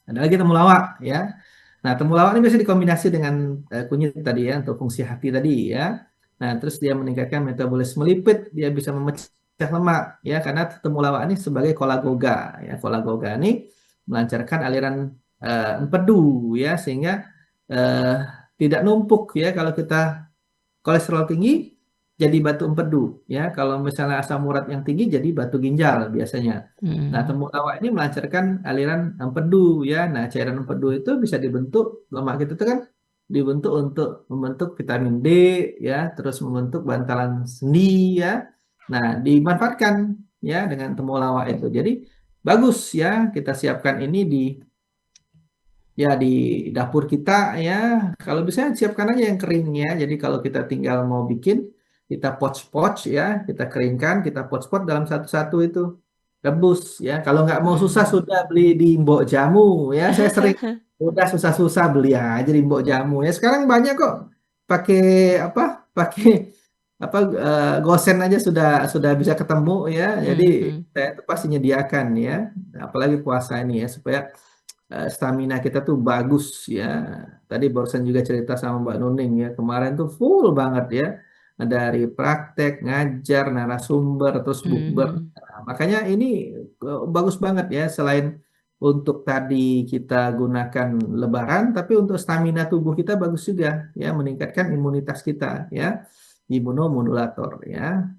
Ada lagi temulawak ya. Nah, temulawak ini biasa dikombinasi dengan kunyit tadi ya untuk fungsi hati tadi ya. Nah, terus dia meningkatkan metabolisme lipid, dia bisa memecah lemak ya karena temulawak ini sebagai kolagoga ya. Kolagoga ini melancarkan aliran empedu ya sehingga eh, tidak numpuk ya kalau kita kolesterol tinggi jadi batu empedu ya. Kalau misalnya asam urat yang tinggi jadi batu ginjal biasanya. Nah, temulawak ini melancarkan aliran empedu ya. Nah, cairan empedu itu bisa dibentuk lemak kita itu kan dibentuk untuk membentuk vitamin D ya, terus membentuk bantalan sendi ya. Nah, dimanfaatkan ya dengan temulawak itu. Jadi bagus ya kita siapkan ini di dapur kita ya. Kalau bisa siapkan aja yang kering ya. Jadi kalau kita tinggal mau bikin, kita poch-poch ya, kita keringkan, kita poch-poch dalam satu-satu itu rebus ya. Kalau nggak mau susah sudah beli di Mbok Jamu ya. Saya sering udah susah-susah beli aja di Mbok Jamu ya. Sekarang banyak kok pakai apa? Pakai apa gosen aja sudah bisa ketemu ya. Jadi saya itu pasti nyediakan ya. Apalagi puasa ini ya supaya stamina kita tuh bagus ya. Tadi barusan juga cerita sama Mbak Nuning ya. Kemarin tuh full banget ya. Dari praktek, ngajar, narasumber, terus bukber. Nah, makanya ini bagus banget ya. Selain untuk tadi kita gunakan lebaran, tapi untuk stamina tubuh kita bagus juga ya. Meningkatkan imunitas kita ya. Imunomodulator ya.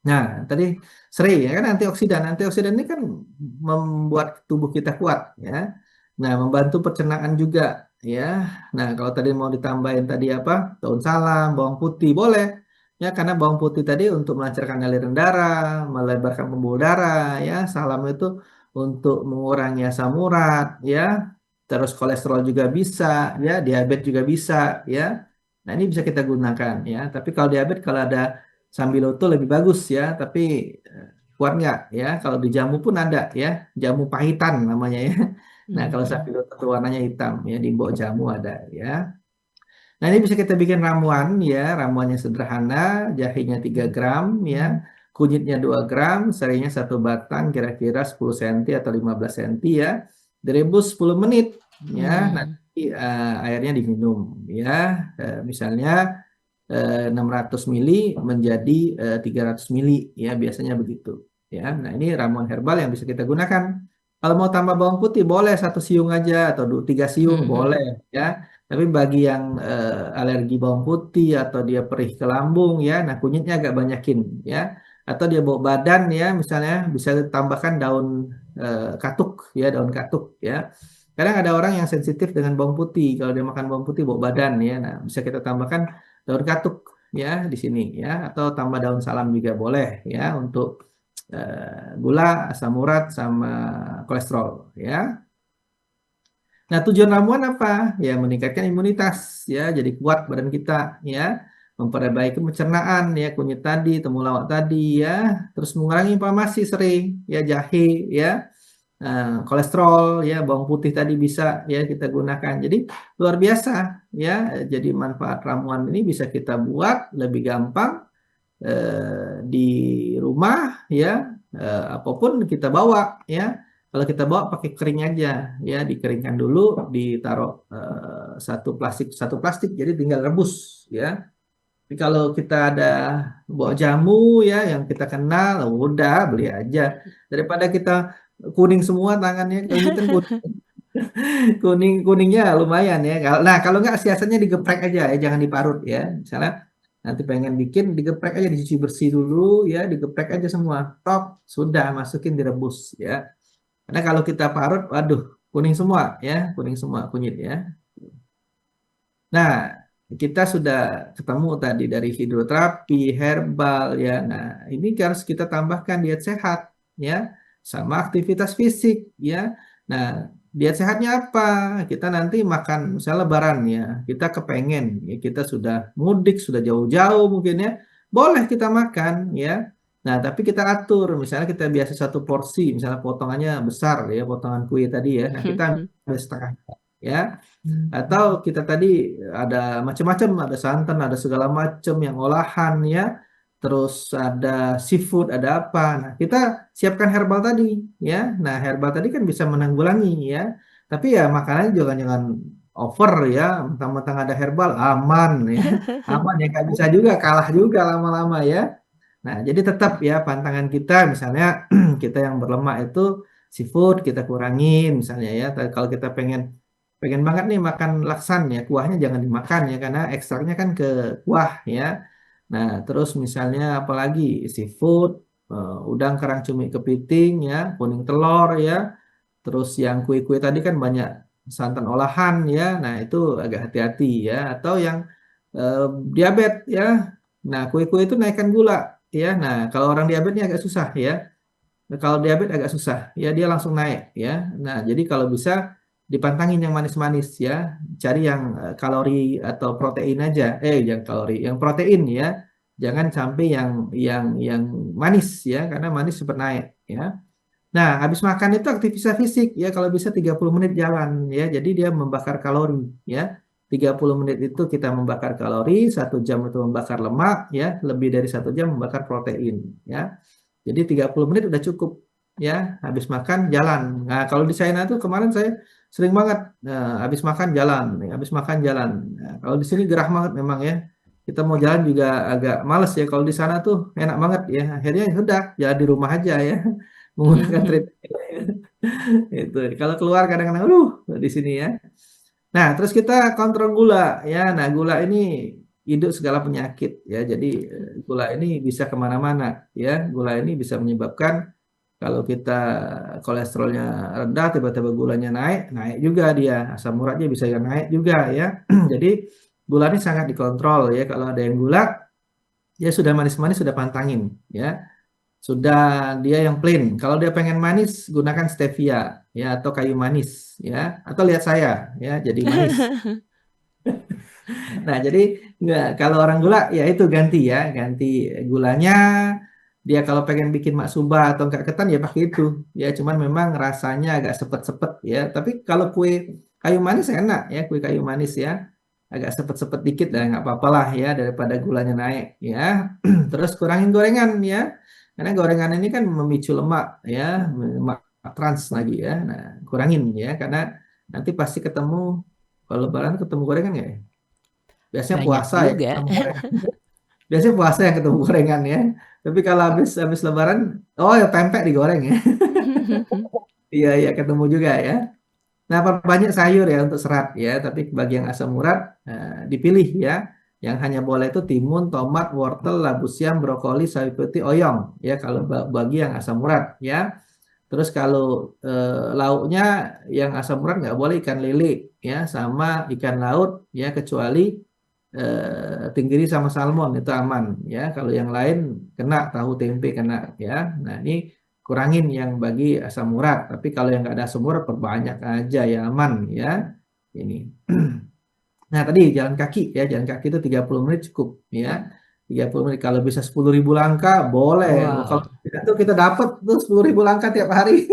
Nah, tadi serai ya kan antioksidan. Antioksidan ini kan membuat tubuh kita kuat ya. Nah, membantu pencernaan juga ya. Nah, kalau tadi mau ditambahin tadi apa? Daun salam, bawang putih boleh. Ya, karena bawang putih tadi untuk melancarkan aliran darah, melebarkan pembuluh darah ya. Salam itu untuk mengurangi asam urat ya. Terus kolesterol juga bisa ya, diabetes juga bisa ya. Nah, ini bisa kita gunakan ya. Tapi kalau diabetes kalau ada sambiloto lebih bagus ya, tapi kuat nggak ya? Kalau di jamu pun ada ya, jamu pahitan namanya ya. Nah, kalau sambiloto itu warnanya hitam ya, di bawah jamu ada ya. Nah, ini bisa kita bikin ramuan ya, ramuannya sederhana, jahenya 3 gram ya, kunyitnya 2 gram, serainya 1 batang, kira-kira 10 cm atau 15 cm ya. Direbus 10 menit ya, nanti airnya diminum ya. Misalnya 600 mili menjadi 300 mili ya biasanya begitu ya. Nah, ini ramuan herbal yang bisa kita gunakan. Kalau mau tambah bawang putih boleh 1 siung aja atau 3 siung boleh ya. Tapi bagi yang alergi bawang putih atau dia perih ke lambung ya, nah kunyitnya agak banyakin ya. Atau dia bau badan ya, misalnya bisa tambahkan daun katuk ya, daun katuk ya. Kadang ada orang yang sensitif dengan bawang putih. Kalau dia makan bawang putih bau badan ya. Nah, bisa kita tambahkan daun katuk ya di sini ya, atau tambah daun salam juga boleh ya untuk gula, asam urat sama kolesterol ya. Nah, tujuan ramuan apa? Ya, meningkatkan imunitas ya, jadi kuat badan kita ya, memperbaiki pencernaan ya, kunyit tadi, temulawak tadi ya, terus mengurangi inflamasi sering ya, jahe ya. Kolesterol ya, bawang putih tadi bisa ya kita gunakan. Jadi luar biasa ya. Jadi manfaat ramuan ini bisa kita buat lebih gampang di rumah ya. Apapun kita bawa ya. Kalau kita bawa pakai kering aja ya, dikeringkan dulu, ditaruh satu plastik, jadi tinggal rebus ya. Tapi kalau kita ada bawa jamu ya yang kita kenal, udah beli aja daripada kita kuning semua tangannya, ini kan kuningnya lumayan ya. Nah, kalau nggak siasatnya digeprek aja ya, jangan diparut ya. Misalnya nanti pengen bikin digeprek aja, dicuci bersih dulu ya, digeprek aja semua, tok sudah masukin direbus ya. Karena kalau kita parut, waduh kuning semua ya, kuning semua kunyit ya. Nah, kita sudah ketemu tadi dari hidroterapi, herbal ya. Nah, ini harus kita tambahkan diet sehat ya, sama aktivitas fisik ya. Nah, diet sehatnya apa? Kita nanti makan, misalnya Lebaran ya, kita kepengen, ya kita sudah mudik, sudah jauh-jauh mungkin ya, boleh kita makan ya. Nah, tapi kita atur, misalnya kita biasa satu porsi, misalnya potongannya besar ya, potongan kue tadi ya. Nah, kita ambil setengah ya. Atau kita tadi ada macam-macam, ada santan, ada segala macam yang olahan ya. Terus ada seafood, ada apa. Nah, kita siapkan herbal tadi ya. Nah, herbal tadi kan bisa menanggulangi ya. Tapi ya makanannya juga jangan over ya. Mentang-mentang ada herbal aman ya. Aman ya, nggak bisa juga, kalah juga lama-lama ya. Nah, jadi tetap ya pantangan kita misalnya kita yang berlemak itu seafood kita kurangin misalnya ya. Kalau kita pengen pengen banget nih makan laksan ya, kuahnya jangan dimakan ya karena ekstraknya kan ke kuah ya. Nah, terus misalnya apalagi seafood, udang kerang cumi kepiting ya, kuning telur ya. Terus yang kue-kue tadi kan banyak santan olahan ya. Nah, itu agak hati-hati ya. Atau yang eh, diabetes ya. Nah, kue-kue itu naikkan gula ya. Nah, kalau orang diabetes ini agak susah ya. Nah, kalau diabetes agak susah ya, dia langsung naik ya. Nah, jadi kalau bisa dipantangin yang manis-manis ya. Cari yang kalori atau protein aja. Yang kalori, yang protein ya. Jangan sampai yang manis ya, karena manis cepat naik ya. Nah, habis makan itu aktivitas fisik ya, kalau bisa 30 menit jalan ya. Jadi dia membakar kalori ya. 30 menit itu kita membakar kalori, 1 jam itu membakar lemak ya, lebih dari 1 jam membakar protein ya. Jadi 30 menit udah cukup ya, habis makan jalan. Nah, kalau di China tuh kemarin saya sering banget habis makan jalan, ya, habis makan jalan. Nah, kalau di sini gerah banget memang ya. Kita mau jalan juga agak males ya. Kalau di sana tuh enak banget ya. Akhirnya ya udah jalan di rumah aja ya, menggunakan treadmill. Itu. Kalau keluar kadang-kadang, di sini ya. Nah, terus kita kontrol gula ya. Nah, gula ini induk segala penyakit ya. Jadi gula ini bisa kemana-mana ya. Gula ini bisa menyebabkan kalau kita kolesterolnya rendah, tiba-tiba gulanya naik, naik juga dia. Asam uratnya bisa naik juga ya. Jadi gula ini sangat dikontrol ya. Kalau ada yang gula, ya sudah manis-manis sudah pantangin ya. Sudah dia yang plain. Kalau dia pengen manis, gunakan stevia ya atau kayu manis ya. Atau lihat saya ya, jadi manis. Nah, jadi nggak kalau orang gula ya itu ganti ya, ganti gulanya. Dia kalau pengen bikin maksuba atau enggak ketan ya pakai itu. Ya, cuman memang rasanya agak sepet-sepet ya. Tapi kalau kue kayu manis enak ya, kue kayu manis ya. Agak sepet-sepet dikit dan nggak apa-apa lah ya daripada gulanya naik ya. Terus kurangin gorengan ya. Karena gorengan ini kan memicu lemak ya, lemak trans lagi ya. Nah, kurangin ya karena nanti pasti ketemu kalau lebaran ketemu gorengan nggak ya? Biasanya Banyak puasa ya juga. ketemu gorengan. Biasanya puasa yang ketemu gorengan ya. Tapi kalau habis lebaran, oh ya pempek digoreng ya. Iya iya ketemu juga ya. Nah, perbanyak sayur ya untuk serat ya, tapi bagi yang asam urat dipilih ya. Yang hanya boleh itu timun, tomat, wortel, labu siam, brokoli, sawi putih, oyong ya kalau bagi yang asam urat ya. Terus kalau lauknya yang asam urat nggak boleh ikan lele ya, sama ikan laut ya kecuali tenggiri sama salmon itu aman ya. Kalau yang lain kena, tahu tempe kena ya. Nah, ini kurangin yang bagi asam urat. Tapi kalau yang nggak ada asam urat perbanyak aja ya aman ya. Ini. Nah, tadi jalan kaki ya, jalan kaki itu 30 menit cukup ya. 30 menit kalau bisa 10.000 langkah boleh. Kalau Wow. kita dapat tuh 10.000 langkah tiap hari.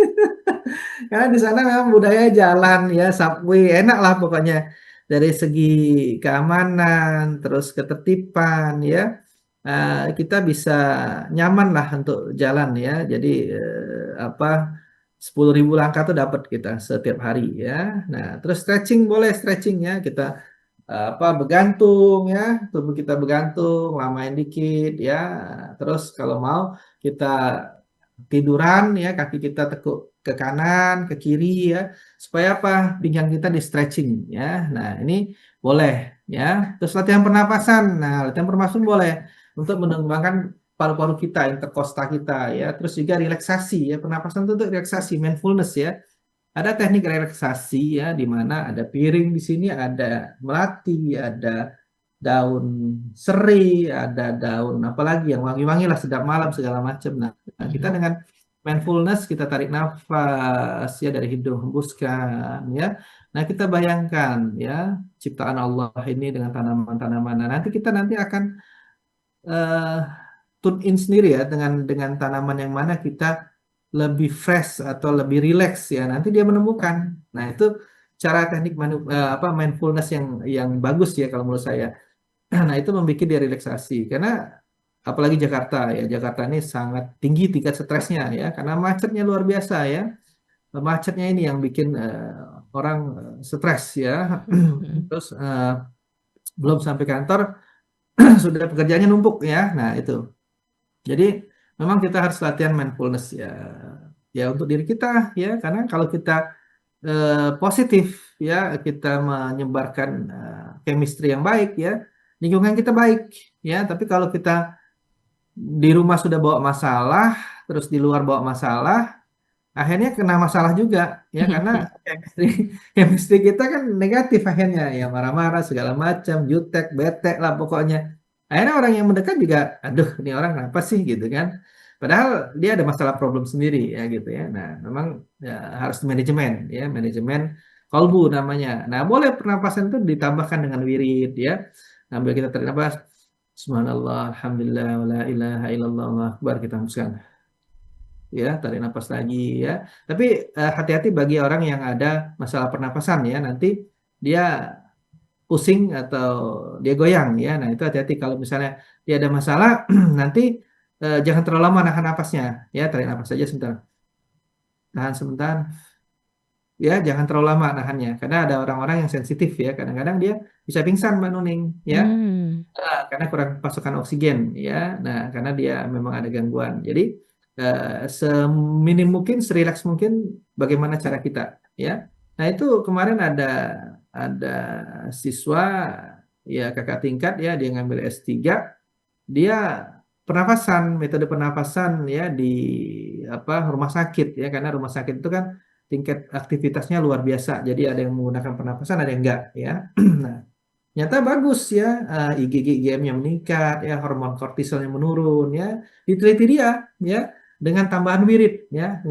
Karena di sana memang budaya jalan ya, subway, enak lah pokoknya. Dari segi keamanan, terus ketertiban ya, kita bisa nyaman lah untuk jalan ya. Jadi 10.000 langkah tuh dapat kita setiap hari ya. Nah, terus stretching boleh stretching ya, kita bergantung ya, tubuh kita bergantung, lamain dikit ya. Terus kalau mau kita tiduran ya, kaki kita tekuk ke kanan, ke kiri ya, supaya apa? Pinggang kita di stretching ya. Nah, ini boleh ya. Terus latihan pernapasan. Nah, latihan pernapasan boleh untuk mengembangkan paru-paru kita, interkosta kita ya. Terus juga relaksasi ya. Pernapasan itu untuk relaksasi, mindfulness ya. Ada teknik relaksasi ya, di mana ada piring di sini, ada melati, ada daun serai, ada daun apalagi yang wangi-wangi lah sedap malam segala macam. Nah, kita dengan mindfulness, kita tarik nafas ya dari hidung, hembuskan ya. Nah, kita bayangkan ya ciptaan Allah ini dengan tanaman-tanaman. Nah, nanti akan eh, tune in sendiri ya dengan tanaman yang mana kita lebih fresh atau lebih relax ya. Nanti dia menemukan. Nah, itu cara teknik mindfulness yang bagus ya kalau menurut saya. Nah, itu membuat dia relaksasi karena apalagi Jakarta ya. Jakarta ini sangat tinggi tingkat stresnya ya karena macetnya luar biasa ya. Macetnya ini yang bikin orang stres ya. Terus belum sampai kantor sudah pekerjaannya numpuk ya. Nah, itu. Jadi memang kita harus latihan mindfulness ya. Ya untuk diri kita ya karena kalau kita positif ya kita menyebarkan chemistry yang baik ya, lingkungan kita baik ya. Tapi kalau kita di rumah sudah bawa masalah, terus di luar bawa masalah, akhirnya kena masalah juga ya karena chemistry kita kan negatif akhirnya ya, marah-marah segala macam, jutek, bete lah pokoknya. Akhirnya orang yang mendekat juga, aduh ini orang kenapa sih gitu kan. Padahal dia ada masalah problem sendiri ya gitu ya. Nah, memang ya, harus manajemen ya, manajemen kolbu namanya. Nah, boleh pernapasan itu ditambahkan dengan wirid ya. Sambil kita tarik nafas, subhanallah, alhamdulillah, wala ilaha illallah, Allahu akbar, kita hembuskan. Ya, tarik nafas lagi ya. Tapi hati-hati bagi orang yang ada masalah pernapasan ya, nanti dia pusing atau dia goyang ya. Nah, itu hati-hati kalau misalnya dia ada masalah nanti jangan terlalu lama nahan napasnya ya, tarik napas saja sebentar. Tahan sebentar. Ya, jangan terlalu lama nahannya karena ada orang-orang yang sensitif ya. Kadang-kadang dia bisa pingsan Mbak Nuning ya. Karena kurang pasokan oksigen ya. Nah, karena dia memang ada gangguan. Jadi seminim mungkin, serileks mungkin bagaimana cara kita ya. Nah, itu kemarin ada siswa ya kakak tingkat ya, dia ngambil S3, dia metode pernapasan ya di rumah sakit ya, karena rumah sakit itu kan tingkat aktivitasnya luar biasa. Jadi ada yang menggunakan pernapasan, ada yang enggak ya. Nah, nyata bagus ya, IgG-nya meningkat ya, hormon kortisolnya menurun ya. Diteliti dia ya dengan tambahan wirid ya.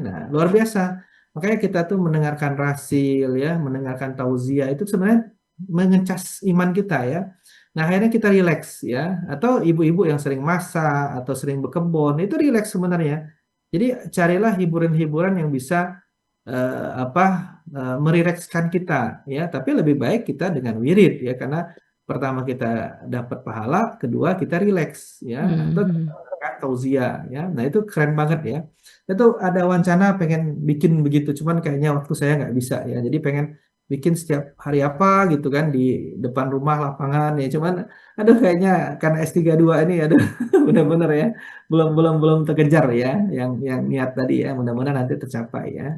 Nah, luar biasa. Makanya kita tuh mendengarkan rasil ya, mendengarkan tauziah itu sebenarnya mengecas iman kita ya. Nah, akhirnya kita rileks ya. Atau ibu-ibu yang sering masak atau sering berkebun itu rileks sebenarnya. Jadi carilah hiburan-hiburan yang bisa merilekskan kita ya. Tapi lebih baik kita dengan wirid ya, karena pertama kita dapat pahala, kedua kita rileks ya. Atau tauziah ya. Nah, itu keren banget ya. Itu ada wacana pengen bikin begitu, cuman kayaknya waktu saya nggak bisa ya. Jadi pengen bikin setiap hari apa gitu kan di depan rumah lapangan ya. Cuman aduh kayaknya karena S32 ini aduh benar-benar ya belum terkejar ya yang niat tadi ya. Mudah-mudahan nanti tercapai ya.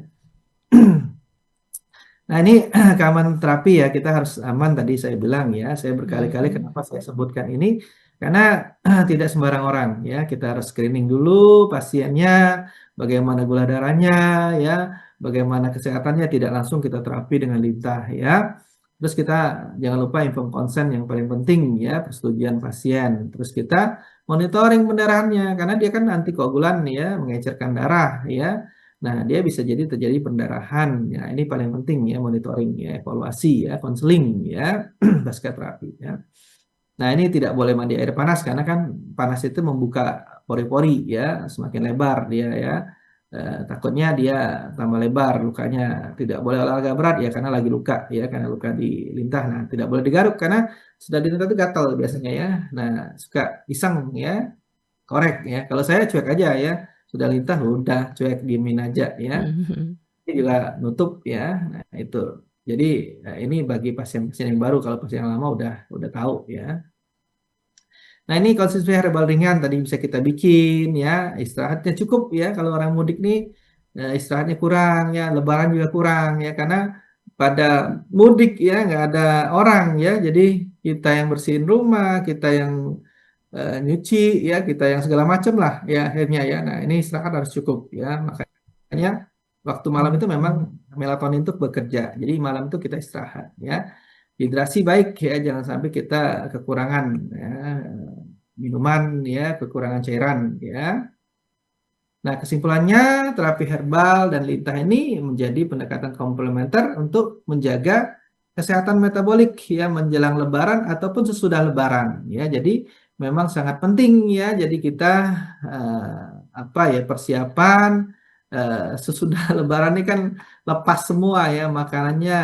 Nah, ini keamanan terapi ya, kita harus aman tadi saya bilang ya. Saya berkali-kali kenapa saya sebutkan ini karena tidak sembarang orang ya. Kita harus screening dulu pasiennya, bagaimana gula darahnya ya, bagaimana kesehatannya, tidak langsung kita terapi dengan lintah ya. Terus kita jangan lupa inform consent yang paling penting ya, persetujuan pasien. Terus kita monitoring pendarahannya karena dia kan antikoagulan ya, mengecerkan darah ya. Nah, dia bisa jadi terjadi pendarahan. Ya, ini paling penting ya, monitoring ya, evaluasi ya, konseling ya, pasca terapi ya. Nah, ini tidak boleh mandi air panas karena kan panas itu membuka pori-pori ya, semakin lebar dia ya. Takutnya dia tambah lebar lukanya. Tidak boleh olahraga berat ya karena lagi luka ya, karena luka di lintah. Nah, tidak boleh digaruk karena sudah di lintah itu gatal biasanya ya. Nah, suka iseng ya, korek ya. Kalau saya cuek aja ya. Sudah lintah udah cuek, diemin aja ya. Ini juga nutup ya. Nah, itu. Jadi ini bagi pasien-pasien yang baru, kalau pasien yang lama udah tahu ya. Nah, ini konsumsi herbal ringan tadi bisa kita bikin ya. Istirahatnya cukup ya. Kalau orang mudik nih istirahatnya kurang ya, lebaran juga kurang ya, karena pada mudik ya nggak ada orang ya. Jadi kita yang bersihin rumah, kita yang nyuci ya, kita yang segala macam lah ya akhirnya ya. Nah, ini istirahat harus cukup ya. Makanya waktu malam itu memang melatonin itu bekerja. Jadi malam itu kita istirahat ya. Hidrasi baik ya, jangan sampai kita kekurangan ya, minuman ya, kekurangan cairan ya. Nah, kesimpulannya terapi herbal dan lintah ini menjadi pendekatan komplementer untuk menjaga kesehatan metabolik ya menjelang lebaran ataupun sesudah lebaran ya. Jadi memang sangat penting ya. Jadi kita apa ya persiapan sesudah lebaran ini kan lepas semua ya makanannya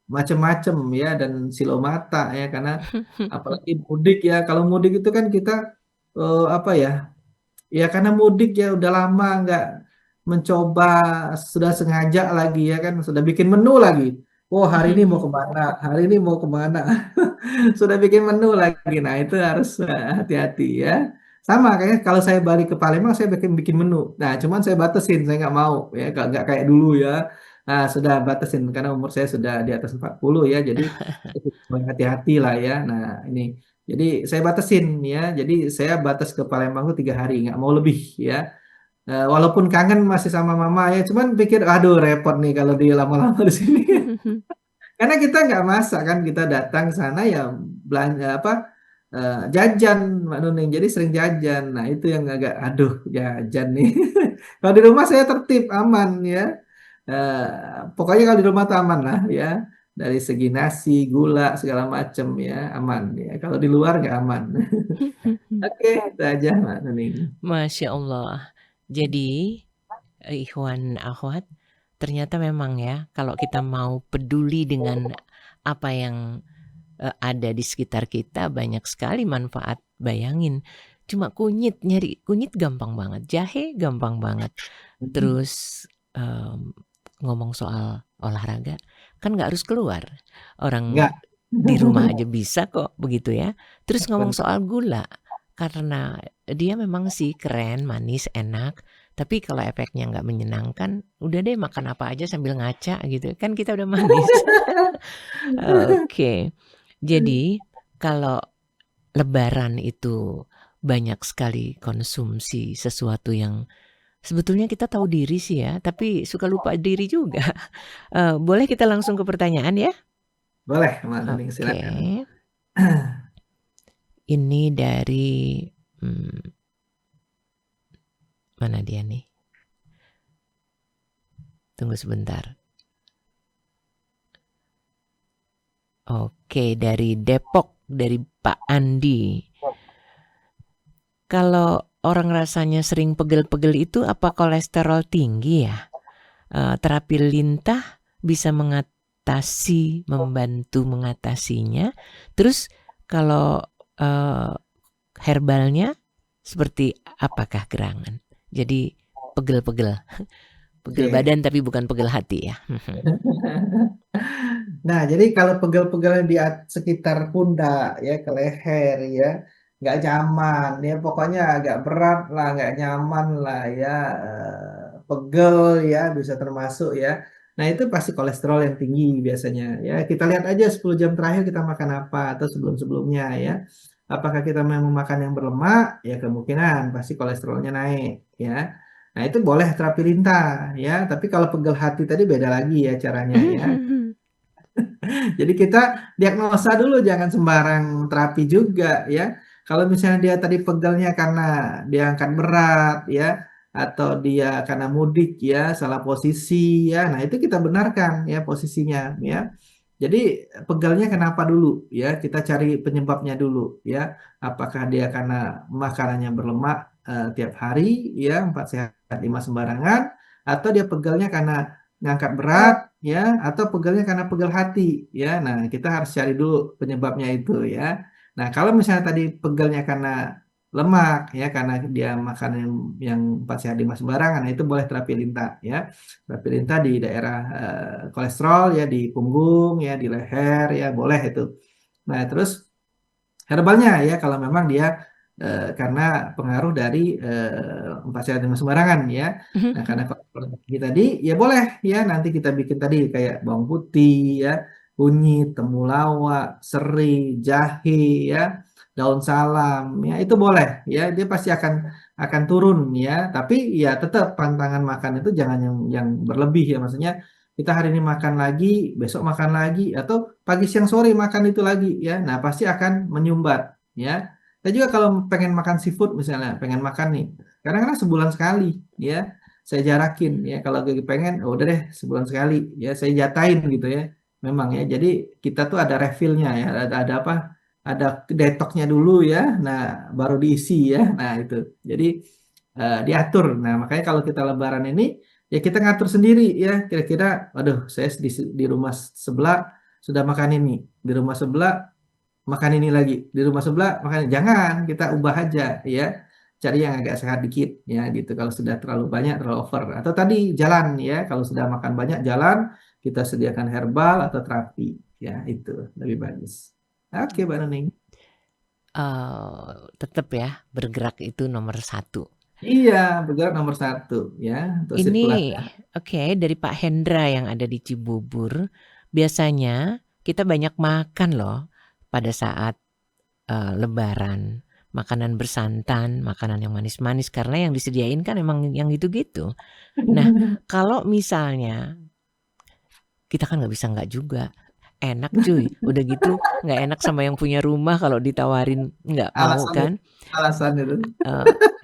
macam-macam ya dan silo mata ya karena apalagi mudik ya. Kalau mudik itu kan kita apa ya? Ya karena mudik ya udah lama nggak mencoba sudah sengaja lagi ya kan sudah bikin menu lagi. Oh hari ini mau kemana? Hari ini mau kemana? Sudah bikin menu lagi. Nah itu harus hati-hati ya. Sama kayak kalau saya balik ke Palembang saya bikin bikin menu. Nah cuman saya batasin saya nggak mau ya nggak kayak dulu ya. Nah sudah batasin karena umur saya sudah di atas 40 ya. Jadi hati-hati lah ya. Nah ini jadi saya batasin ya. Jadi saya batas ke Palembang tuh 3 hari, nggak mau lebih ya. Walaupun kangen masih sama mama ya, cuman pikir aduh repot nih kalau dia lama-lama di sini. Karena kita nggak masak kan, kita datang ke sana ya belanja apa jajan Mbak Nuning. Jadi sering jajan. Nah itu yang agak aduh jajan nih. Kalau di rumah saya tertib aman ya. Pokoknya kalau di rumah tuh aman lah ya. Dari segi nasi, gula segala macam ya aman ya. Kalau di luar nggak aman. Oke, itu aja Mbak Nuning. Masya Allah. Jadi, ikhwan akhwat, ternyata memang ya, kalau kita mau peduli dengan apa yang ada di sekitar kita, banyak sekali manfaat. Bayangin, cuma nyari kunyit gampang banget, jahe gampang banget. Terus ngomong soal olahraga, kan nggak harus keluar. Orang Nggak. di rumah aja bisa kok, begitu ya. Terus ngomong Benar. soal gula, karena dia memang sih keren, manis, enak. Tapi kalau efeknya nggak menyenangkan, udah deh makan apa aja sambil ngaca gitu. Kan kita udah manis. Oke. Jadi kalau lebaran itu banyak sekali konsumsi sesuatu yang sebetulnya kita tahu diri sih ya, tapi suka lupa diri juga. Boleh kita langsung ke pertanyaan ya? Boleh, Mbak Nuning, Oke. silakan. Ini dari mana dia nih? Tunggu sebentar. Oke, dari Depok, dari Pak Andi. Kalau orang rasanya sering pegel-pegel itu apa kolesterol tinggi ya? Terapi lintah bisa membantu mengatasinya. Terus kalau herbalnya seperti apakah gerangan? Jadi pegel-pegel. Pegel Oke. badan tapi bukan pegel hati ya. Nah, jadi kalau pegel-pegel di sekitar pundak ya ke leher ya, nggak nyaman ya, pokoknya agak berat lah, nggak nyaman lah ya, pegel ya bisa termasuk ya. Nah, itu pasti kolesterol yang tinggi biasanya ya. Kita lihat aja 10 jam terakhir kita makan apa atau sebelum-sebelumnya ya. Apakah kita memang makan yang berlemak? Ya kemungkinan pasti kolesterolnya naik ya. Nah, itu boleh terapi lintah ya, tapi kalau pegel hati tadi beda lagi ya caranya ya. Jadi kita diagnosa dulu, jangan sembarang terapi juga ya. Kalau misalnya dia tadi pegelnya karena dia angkat berat ya, atau dia karena mudik ya, salah posisi ya. Nah, itu kita benarkan ya posisinya ya. Jadi pegelnya kenapa dulu ya? Kita cari penyebabnya dulu ya. Apakah dia karena makanannya berlemak tiap hari ya, 4 sehat 5 sembarangan, atau dia pegelnya karena ngangkat berat ya, atau pegelnya karena pegel hati ya. Nah, kita harus cari dulu penyebabnya itu ya. Nah, kalau misalnya tadi pegelnya karena lemak ya, karena dia makan yang 4 sehat 5 sembarangan, nah itu boleh terapi lintah ya. Terapi lintah di daerah kolesterol ya, di punggung ya, di leher ya, boleh itu. Nah, terus herbalnya ya, kalau memang dia karena pengaruh dari 4 sehat 5 sembarangan ya. Nah, karena kolesterol tinggi tadi ya boleh ya, nanti kita bikin tadi kayak bawang putih ya, kunyit, temulawak, serai, jahe ya, daun salam ya, itu boleh ya, dia pasti akan turun ya. Tapi ya tetap pantangan makan itu jangan yang berlebih ya, maksudnya kita hari ini makan lagi, besok makan lagi, atau pagi siang sore makan itu lagi ya. Nah, pasti akan menyumbat ya. Saya juga kalau pengen makan seafood misalnya, pengen makan nih Kadang-kadang sebulan sekali ya. Saya jarakin ya, kalau lagi pengen oh udah deh sebulan sekali ya saya jatain gitu ya. Memang ya. Jadi kita tuh ada refillnya ya, ada apa? Ada detoxnya dulu ya. Nah, baru diisi ya. Nah, itu. Jadi diatur. Nah, makanya kalau kita lebaran ini ya kita ngatur sendiri ya. Kira-kira waduh, saya di rumah sebelah sudah makan ini, di rumah sebelah makan ini lagi, di rumah sebelah makan ini. Jangan, kita ubah aja ya. Cari yang agak sehat dikit ya gitu. Kalau sudah terlalu banyak, terlalu over. Atau tadi jalan ya. Kalau sudah makan banyak jalan, kita sediakan herbal atau terapi ya, itu lebih bagus. Oke, Mbak Nuning. Tetap ya bergerak itu nomor 1. Iya, bergerak nomor 1 ya untuk sirkulasi. Ini oke dari Pak Hendra yang ada di Cibubur. Biasanya kita banyak makan loh pada saat Lebaran. Makanan bersantan, makanan yang manis-manis karena yang disediain kan emang yang gitu-gitu. Nah, kalau misalnya kita kan nggak bisa nggak juga. Enak cuy, udah gitu nggak enak sama yang punya rumah kalau ditawarin nggak mau Alasan kan. itu.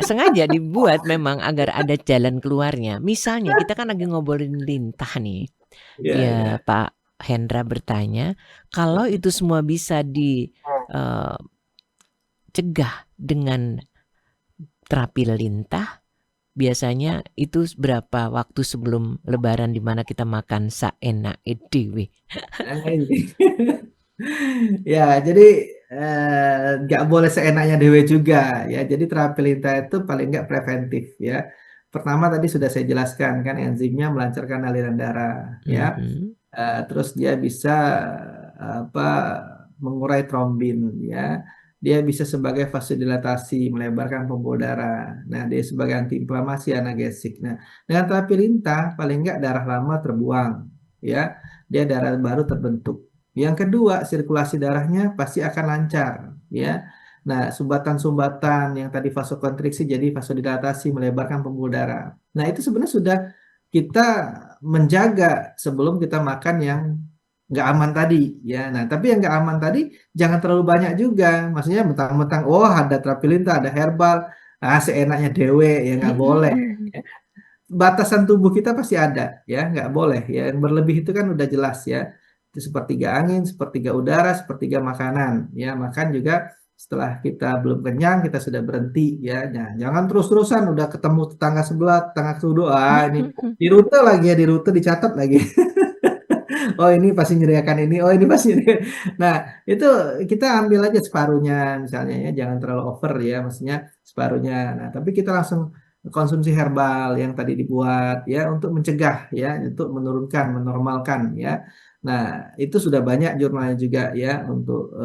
Sengaja dibuat memang agar ada jalan keluarnya. Misalnya kita kan lagi ngobrolin lintah nih. Iya, Ya iya. Pak Hendra bertanya, kalau itu semua bisa dicegah dengan terapi lintah, biasanya itu berapa waktu sebelum Lebaran di mana kita makan saenake dhewe. Ya, jadi nggak boleh seenaknya dewe juga ya. Jadi terapi lintah itu paling nggak preventif ya. Pertama tadi sudah saya jelaskan kan enzimnya melancarkan aliran darah ya. Mhm. Terus dia bisa apa mengurai trombin ya. Dia bisa sebagai vasodilatasi, melebarkan pembuluh darah. Nah, dia sebagai antiinflamasi, analgesik. Nah, dengan terapi lintah paling nggak darah lama terbuang ya. Dia darah baru terbentuk. Yang kedua, sirkulasi darahnya pasti akan lancar, ya. Nah, sumbatan-sumbatan yang tadi vasokonstriksi jadi vasodilatasi, melebarkan pembuluh darah. Nah, itu sebenarnya sudah kita menjaga sebelum kita makan yang nggak aman tadi, ya. Nah, tapi yang nggak aman tadi jangan terlalu banyak juga. Maksudnya mentang-mentang, oh ada terapi lintah, ada herbal, seenaknya dewe, ya nggak boleh. Batasan tubuh kita pasti ada ya, nggak boleh ya. Yang berlebih itu kan udah jelas ya, itu sepertiga angin, sepertiga udara, sepertiga makanan ya. Makan juga setelah kita belum kenyang kita sudah berhenti ya. Nah, jangan terus-terusan udah ketemu tetangga sebelah, tetangga kedua, ini di rute lagi ya, di rute dicatat lagi. Oh ini pasti nyediakan ini, oh ini pasti nyediakan. Nah itu kita ambil aja separuhnya misalnya ya, jangan terlalu over ya, maksudnya separuhnya. Nah tapi kita langsung konsumsi herbal yang tadi dibuat ya untuk mencegah ya, untuk menurunkan, menormalkan ya. Nah itu sudah banyak jurnalnya juga ya untuk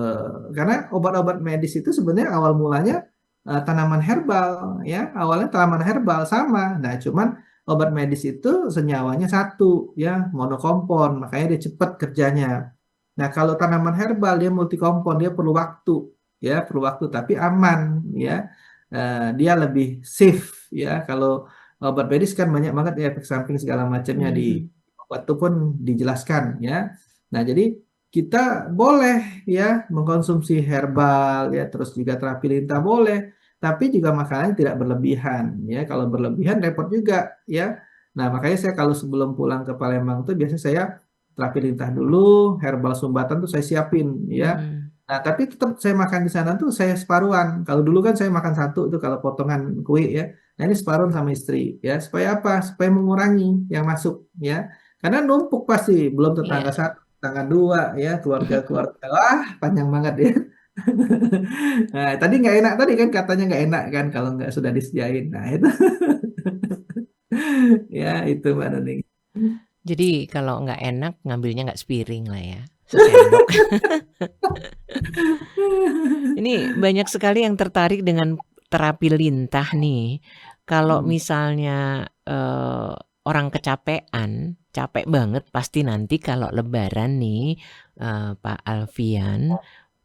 karena obat-obat medis itu sebenarnya awal mulanya tanaman herbal ya, awalnya tanaman herbal sama. Nah cuman obat medis itu senyawanya satu ya, monokompon, makanya dia cepat kerjanya. Nah, kalau tanaman herbal dia multikompon, dia perlu waktu ya, perlu waktu tapi aman ya. Dia lebih safe ya. Kalau obat medis kan banyak banget ya efek samping segala macamnya di obat itu pun dijelaskan ya. Nah, jadi kita boleh ya mengkonsumsi herbal ya, terus juga terapi lintah boleh, tapi juga makanannya tidak berlebihan ya. Kalau berlebihan repot juga ya. Nah, makanya saya kalau sebelum pulang ke Palembang tuh biasanya saya terapi lintah dulu, herbal sumbatan tuh saya siapin ya. Nah, tapi tetap saya makan di sana tuh saya separuhan. Kalau dulu kan saya makan satu tuh kalau potongan kue ya. Nah, ini separuhan sama istri ya. Supaya apa? Supaya mengurangi yang masuk ya. Karena numpuk pasti, belum tetangga Iya. satu, tetangga dua ya, keluarga-keluarga. Wah, panjang banget ya. Nah, tadi nggak enak tadi kan katanya nggak enak kan kalau nggak sudah disediain. Nah, itu ya itu Mbak Nuning. Jadi kalau nggak enak ngambilnya nggak sepiring lah ya, sesendok. Ini banyak sekali yang tertarik dengan terapi lintah nih. Kalau misalnya orang kecapean, capek banget pasti nanti kalau Lebaran nih Pak Alfian,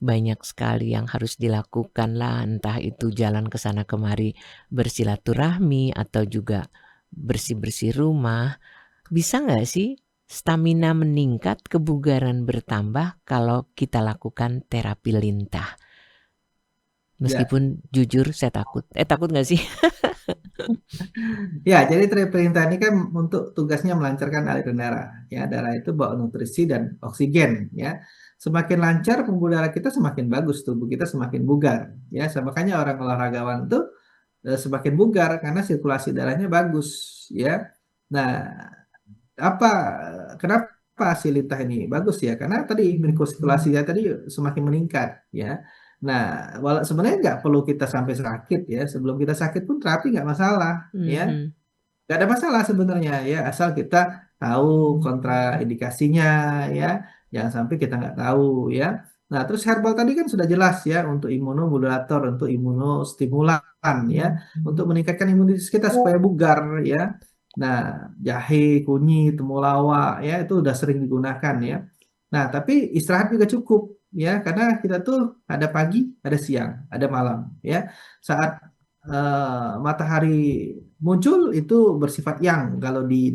banyak sekali yang harus dilakukan lah, entah itu jalan ke sana kemari bersilaturahmi atau juga bersih-bersih rumah. Bisa nggak sih stamina meningkat, kebugaran bertambah kalau kita lakukan terapi lintah? Meskipun jujur saya takut. Takut nggak sih? Ya, jadi perintah ini kan untuk tugasnya melancarkan aliran darah. Ya, darah itu bawa nutrisi dan oksigen. Ya, semakin lancar pembuluh darah kita semakin bagus, tubuh kita semakin bugar. Ya, makanya orang olahragawan tuh semakin bugar karena sirkulasi darahnya bagus. Ya, nah apa kenapa si lintah ini bagus ya? Karena tadi sirkulasinya tadi semakin meningkat. Ya. Nah, walau sebenarnya nggak perlu kita sampai sakit ya. Sebelum kita sakit pun terapi nggak masalah, ya. Mhm. Nggak ada masalah sebenarnya ya, asal kita tahu kontraindikasinya ya. Jangan sampai kita nggak tahu ya. Nah, terus herbal tadi kan sudah jelas ya untuk imunomodulator, untuk imunostimulan ya, untuk meningkatkan imunitas kita supaya bugar ya. Nah, jahe, kunyit, temulawak ya itu udah sering digunakan ya. Nah, tapi istirahat juga cukup ya, karena kita tuh ada pagi, ada siang, ada malam ya. Saat matahari muncul itu bersifat yang kalau di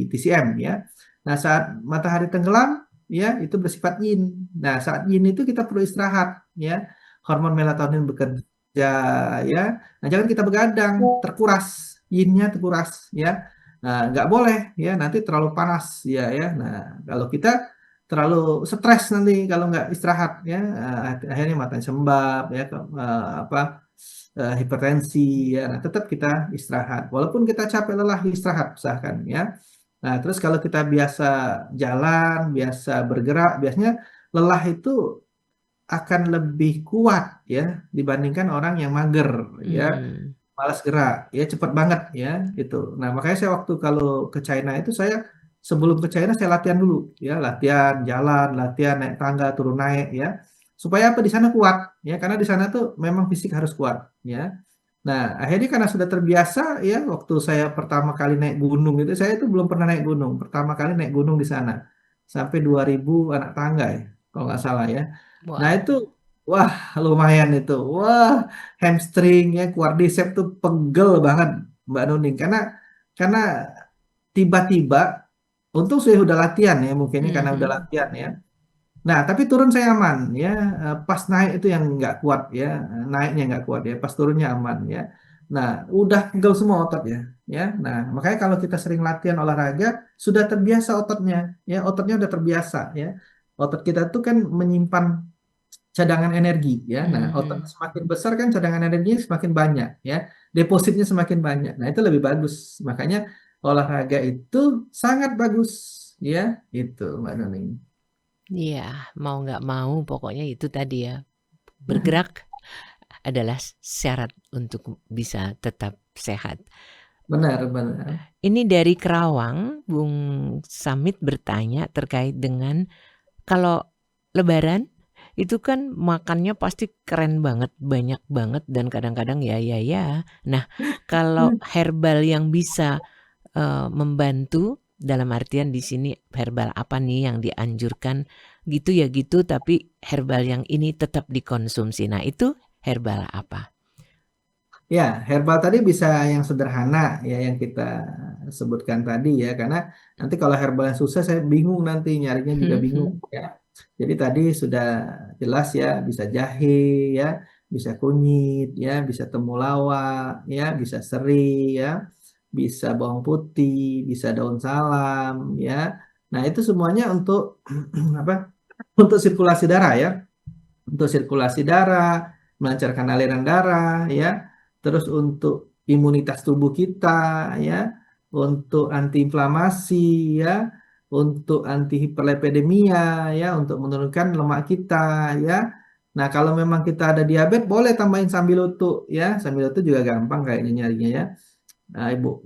TCM ya. Nah, saat matahari tenggelam ya itu bersifat yin. Nah, saat yin itu kita perlu istirahat ya. Hormon melatonin bekerja ya. Nah, jangan kita begadang, terkuras, yinnya terkuras ya. Nah, nggak boleh ya, nanti terlalu panas ya. Nah, kalau kita terlalu stres nanti kalau nggak istirahat ya, akhirnya mata sembab ya, apa hipertensi ya. Nah, tetap kita istirahat. Walaupun kita capek lelah, istirahat usahakan ya. Nah, terus kalau kita biasa jalan, biasa bergerak, biasanya lelah itu akan lebih kuat ya dibandingkan orang yang mager ya, Hmm. malas gerak ya, cepat banget ya itu. Nah, makanya saya waktu kalau ke China itu saya sebelum ke China saya latihan dulu ya, latihan jalan, latihan naik tangga, turun naik ya. Supaya apa di sana kuat ya, karena di sana tuh memang fisik harus kuat ya. Nah, akhirnya karena sudah terbiasa ya, waktu saya pertama kali naik gunung itu, saya itu belum pernah naik gunung. Pertama kali naik gunung di sana. Sampai 2000 anak tangga ya, kalau nggak salah ya. Nah, Wow. itu wah lumayan itu. Wah, hamstring ya, quadriceps tuh pegel banget Mbak Nuning. Karena tiba-tiba, untung saya udah latihan ya, mungkin ini karena udah Mhm. latihan ya. Nah, tapi turun saya aman ya. Pas naik itu yang nggak kuat ya, naiknya nggak kuat ya. Pas turunnya aman ya. Nah, udah pegel semua otot ya. Nah, makanya kalau kita sering latihan olahraga, sudah terbiasa ototnya ya. Ototnya udah terbiasa ya. Otot kita tuh kan menyimpan cadangan energi ya. Nah, otot Mhm. semakin besar kan cadangan energinya semakin banyak ya. Depositnya semakin banyak. Nah, itu lebih bagus. Makanya olahraga itu sangat bagus ya. Itu Mbak Nuning. Iya, mau nggak mau pokoknya itu tadi ya, bergerak adalah syarat untuk bisa tetap sehat. Benar, benar. Ini dari Kerawang, Bung Samit bertanya terkait dengan kalau Lebaran itu kan makannya pasti keren banget, banyak banget dan kadang-kadang ya. Nah, kalau herbal yang bisa membantu dalam artian di sini herbal apa nih yang dianjurkan gitu ya gitu, tapi herbal yang ini tetap dikonsumsi. Nah, itu herbal apa? Ya, herbal tadi bisa yang sederhana ya yang kita sebutkan tadi ya, karena nanti kalau herbal yang susah saya bingung nanti nyarinya juga bingung ya. Jadi tadi sudah jelas ya, bisa jahe ya, bisa kunyit ya, bisa temulawak ya, bisa serai ya, bisa bawang putih, bisa daun salam ya. Nah, itu semuanya untuk apa? Untuk sirkulasi darah ya, untuk sirkulasi darah, melancarkan aliran darah ya, terus untuk imunitas tubuh kita ya, untuk antiinflamasi ya, untuk anti hiperlipidemia ya, untuk menurunkan lemak kita ya. Nah, kalau memang kita ada diabetes boleh tambahin sambiloto ya. Sambiloto juga gampang kayaknya nyarinya ya. Nah, ibu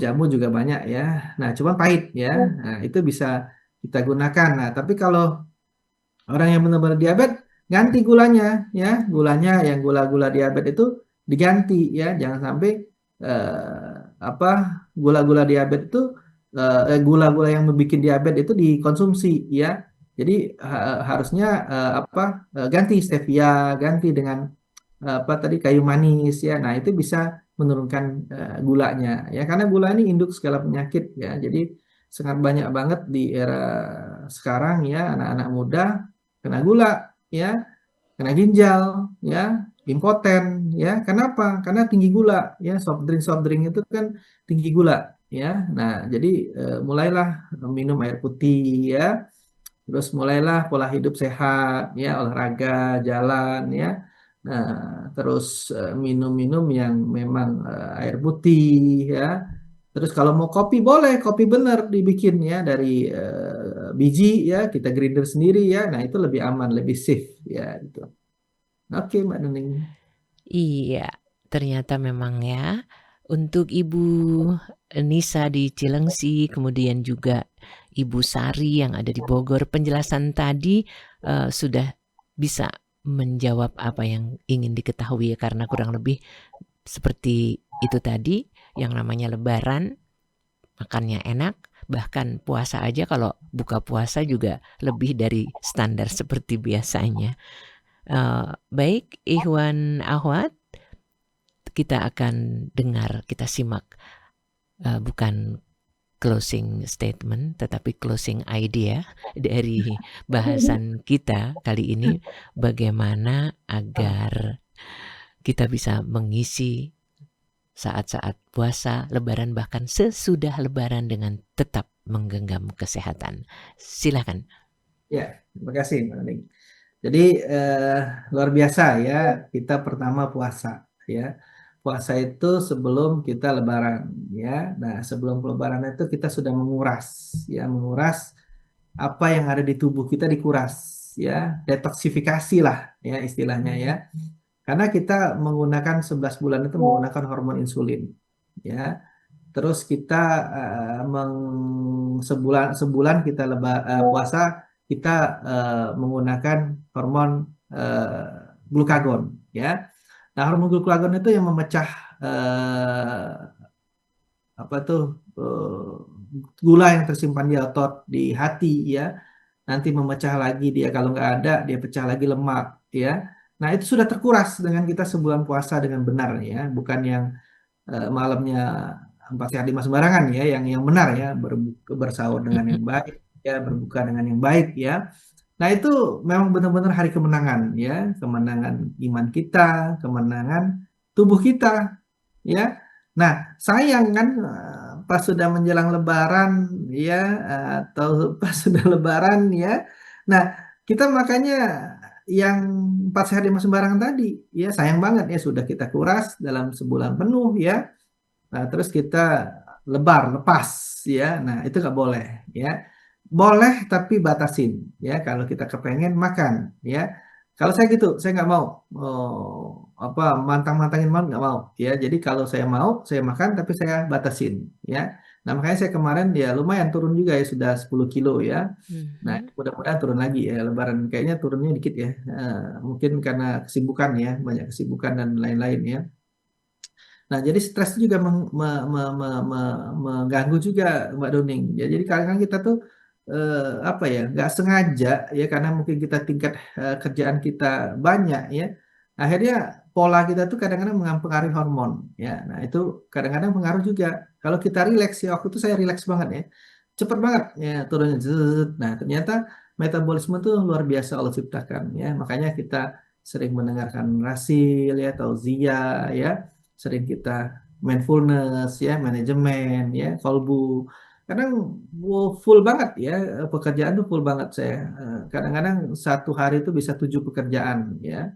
jamu juga banyak ya. Nah, cuma pahit ya. Nah, itu bisa kita gunakan. Nah, tapi kalau orang yang benar-benar diabetes, ganti gulanya, ya. Gulanya yang gula-gula diabetes itu diganti, ya. Jangan sampai apa gula-gula diabetes itu gula-gula yang membuat diabetes itu dikonsumsi, ya. Jadi harusnya ganti stevia, ganti dengan apa tadi kayu manis, ya. Nah, itu bisa menurunkan gulanya, ya. Karena gula ini induk segala penyakit, ya. Jadi sangat banyak banget di era sekarang ya anak-anak muda kena gula ya, kena ginjal ya, impoten ya. Kenapa? Karena tinggi gula ya. Soft drink itu kan tinggi gula ya. Nah, jadi mulailah minum air putih ya. Terus mulailah pola hidup sehat ya, olahraga, jalan ya. Nah, terus minum-minum yang memang air putih ya. Terus kalau mau kopi boleh, kopi bener dibikin ya dari biji ya, kita grinder sendiri ya. Nah, itu lebih aman, lebih safe ya gitu. Oke, Mbak Nuning. Iya, ternyata memang ya untuk Ibu Nisa di Cilengsi, kemudian juga Ibu Sari yang ada di Bogor, penjelasan tadi sudah bisa menjawab apa yang ingin diketahui ya, karena kurang lebih seperti itu tadi, yang namanya lebaran, makannya enak, bahkan puasa aja kalau buka puasa juga lebih dari standar seperti biasanya. Baik, Ikhwan Ahwat, kita akan dengar, kita simak bukan closing statement tetapi closing idea dari bahasan kita kali ini, bagaimana agar kita bisa mengisi saat-saat puasa, lebaran, bahkan sesudah lebaran dengan tetap menggenggam kesehatan. Silakan. Ya, terima kasih Mbak Nuning. Jadi luar biasa ya, kita pertama puasa ya. Puasa itu sebelum kita lebaran ya. Nah, sebelum lebaran itu kita sudah menguras ya, menguras apa yang ada di tubuh kita, dikuras ya, detoksifikasi lah ya istilahnya ya. Karena kita menggunakan 11 bulan itu menggunakan hormon insulin ya. Terus kita sebulan kita puasa, kita menggunakan hormon glukagon ya. Nah, hormon glukagon itu yang memecah apa tuh gula yang tersimpan di otot, di hati ya. Nanti memecah lagi dia, kalau nggak ada dia pecah lagi lemak ya. Nah, itu sudah terkuras dengan kita sebulan puasa dengan benar ya, bukan yang malamnya 4 sehat 5 sembarangan ya, yang benar ya, bersahur dengan yang baik ya, berbuka dengan yang baik ya. Nah, itu memang benar-benar hari kemenangan ya, kemenangan iman kita, kemenangan tubuh kita ya. Nah, sayang kan pas sudah menjelang lebaran ya, atau pas sudah lebaran ya. Nah, kita makanya yang 4 sehat 5 sembarangan tadi ya, sayang banget ya, sudah kita kuras dalam sebulan penuh ya. Nah, terus kita lepas ya. Nah, itu nggak boleh ya. Boleh tapi batasin ya. Kalau kita kepengen makan ya. Kalau saya gitu, saya nggak mau apa mantang-mantangin mau, nggak mau ya. Jadi kalau saya mau, saya makan tapi saya batasin ya. Nah, makanya saya kemarin ya lumayan turun juga ya, sudah 10 kilo ya. Nah, mudah-mudahan turun lagi ya, lebaran kayaknya turunnya dikit ya. Mungkin karena kesibukan ya, banyak kesibukan dan lain-lain ya. Nah, jadi stres juga mengganggu juga Mbak Doning. Ya, jadi kadang-kadang kita tuh apa ya, nggak sengaja ya, karena mungkin kita tingkat kerjaan kita banyak ya. Akhirnya pola kita tuh kadang-kadang mempengaruhi hormon ya. Nah, itu kadang-kadang pengaruh juga. Kalau kita rileks ya, waktu itu saya rileks banget ya. Cepet banget ya turunnya. Zzzz. Nah, ternyata metabolisme tuh luar biasa Allah ciptakan ya. Makanya kita sering mendengarkan rasil ya, tauziah ya, sering kita mindfulness ya, manajemen ya, kolbu. Kadang full banget ya, pekerjaan tuh full banget saya. Kadang-kadang satu hari itu bisa 7 pekerjaan ya.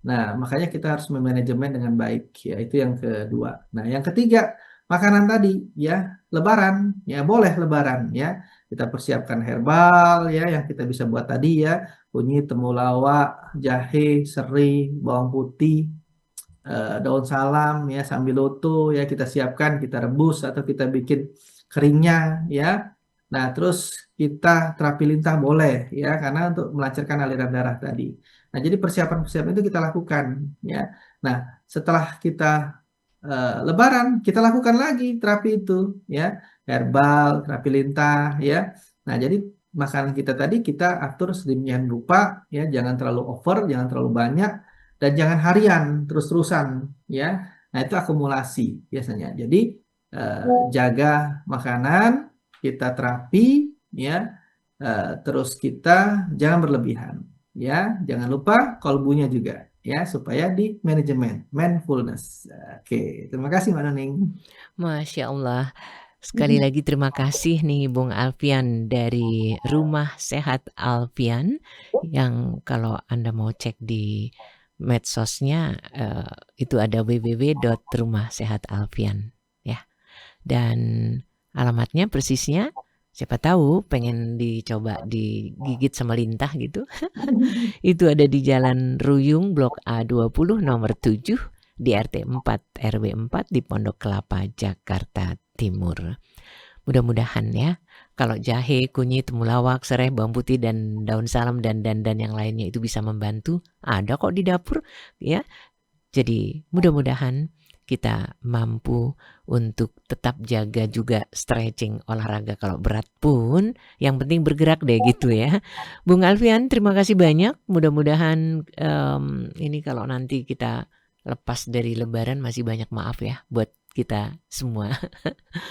Nah, makanya kita harus memanajemen dengan baik ya, itu yang kedua. Nah, yang ketiga, makanan tadi ya, lebaran ya, boleh lebaran ya. Kita persiapkan herbal ya, yang kita bisa buat tadi ya, kunyit, temulawak, jahe, serai, bawang putih, daun salam ya, sambiloto ya, kita siapkan, kita rebus atau kita bikin keringnya ya. Nah, terus kita terapi lintah boleh ya, karena untuk melancarkan aliran darah tadi. Nah, jadi persiapan-persiapan itu kita lakukan ya. Nah, setelah kita lebaran, kita lakukan lagi terapi itu ya, herbal, terapi lintah ya. Nah, jadi makanan kita tadi kita atur sedemikian rupa ya, jangan terlalu over, jangan terlalu banyak, dan jangan harian terus-terusan ya. Nah, itu akumulasi biasanya. Jadi jaga makanan, kita terapi ya, terus kita jangan berlebihan ya, jangan lupa kolbunya juga ya supaya di manajemen mindfulness. Oke, terima kasih Mbak Nuning. Masya Allah. Sekali lagi terima kasih nih Bung Alfian dari Rumah Sehat Alfian, yang kalau Anda mau cek di medsosnya itu ada www.rumahsehatalfian ya. Dan alamatnya persisnya siapa tahu pengen dicoba digigit sama lintah gitu. Itu ada di Jalan Ruyung Blok A20 nomor 7 di RT 4 RW 4 di Pondok Kelapa, Jakarta Timur. Mudah-mudahan ya, kalau jahe, kunyit, temulawak, serai, bawang putih, dan daun salam dan yang lainnya itu bisa membantu. Ada kok di dapur ya. Jadi mudah-mudahan kita mampu untuk tetap jaga juga stretching, olahraga kalau berat pun, yang penting bergerak deh gitu ya. Bung Alfian, terima kasih banyak. Mudah-mudahan ini kalau nanti kita lepas dari Lebaran masih banyak maaf ya buat kita semua.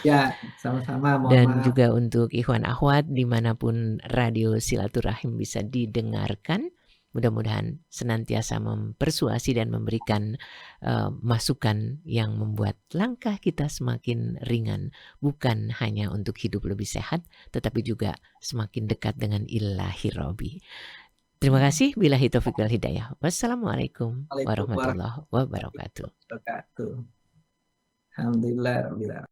Ya, sama-sama. Mohon Dan maaf. juga untuk Ikhwan Akhwat dimanapun radio Silaturahim bisa didengarkan. Mudah-mudahan senantiasa mempersuasi dan memberikan masukan yang membuat langkah kita semakin ringan. Bukan hanya untuk hidup lebih sehat, tetapi juga semakin dekat dengan Ilahi Robi. Terima kasih. Billahi taufiq wal hidayah. Wassalamualaikum warahmatullahi wabarakatuh. Alhamdulillah.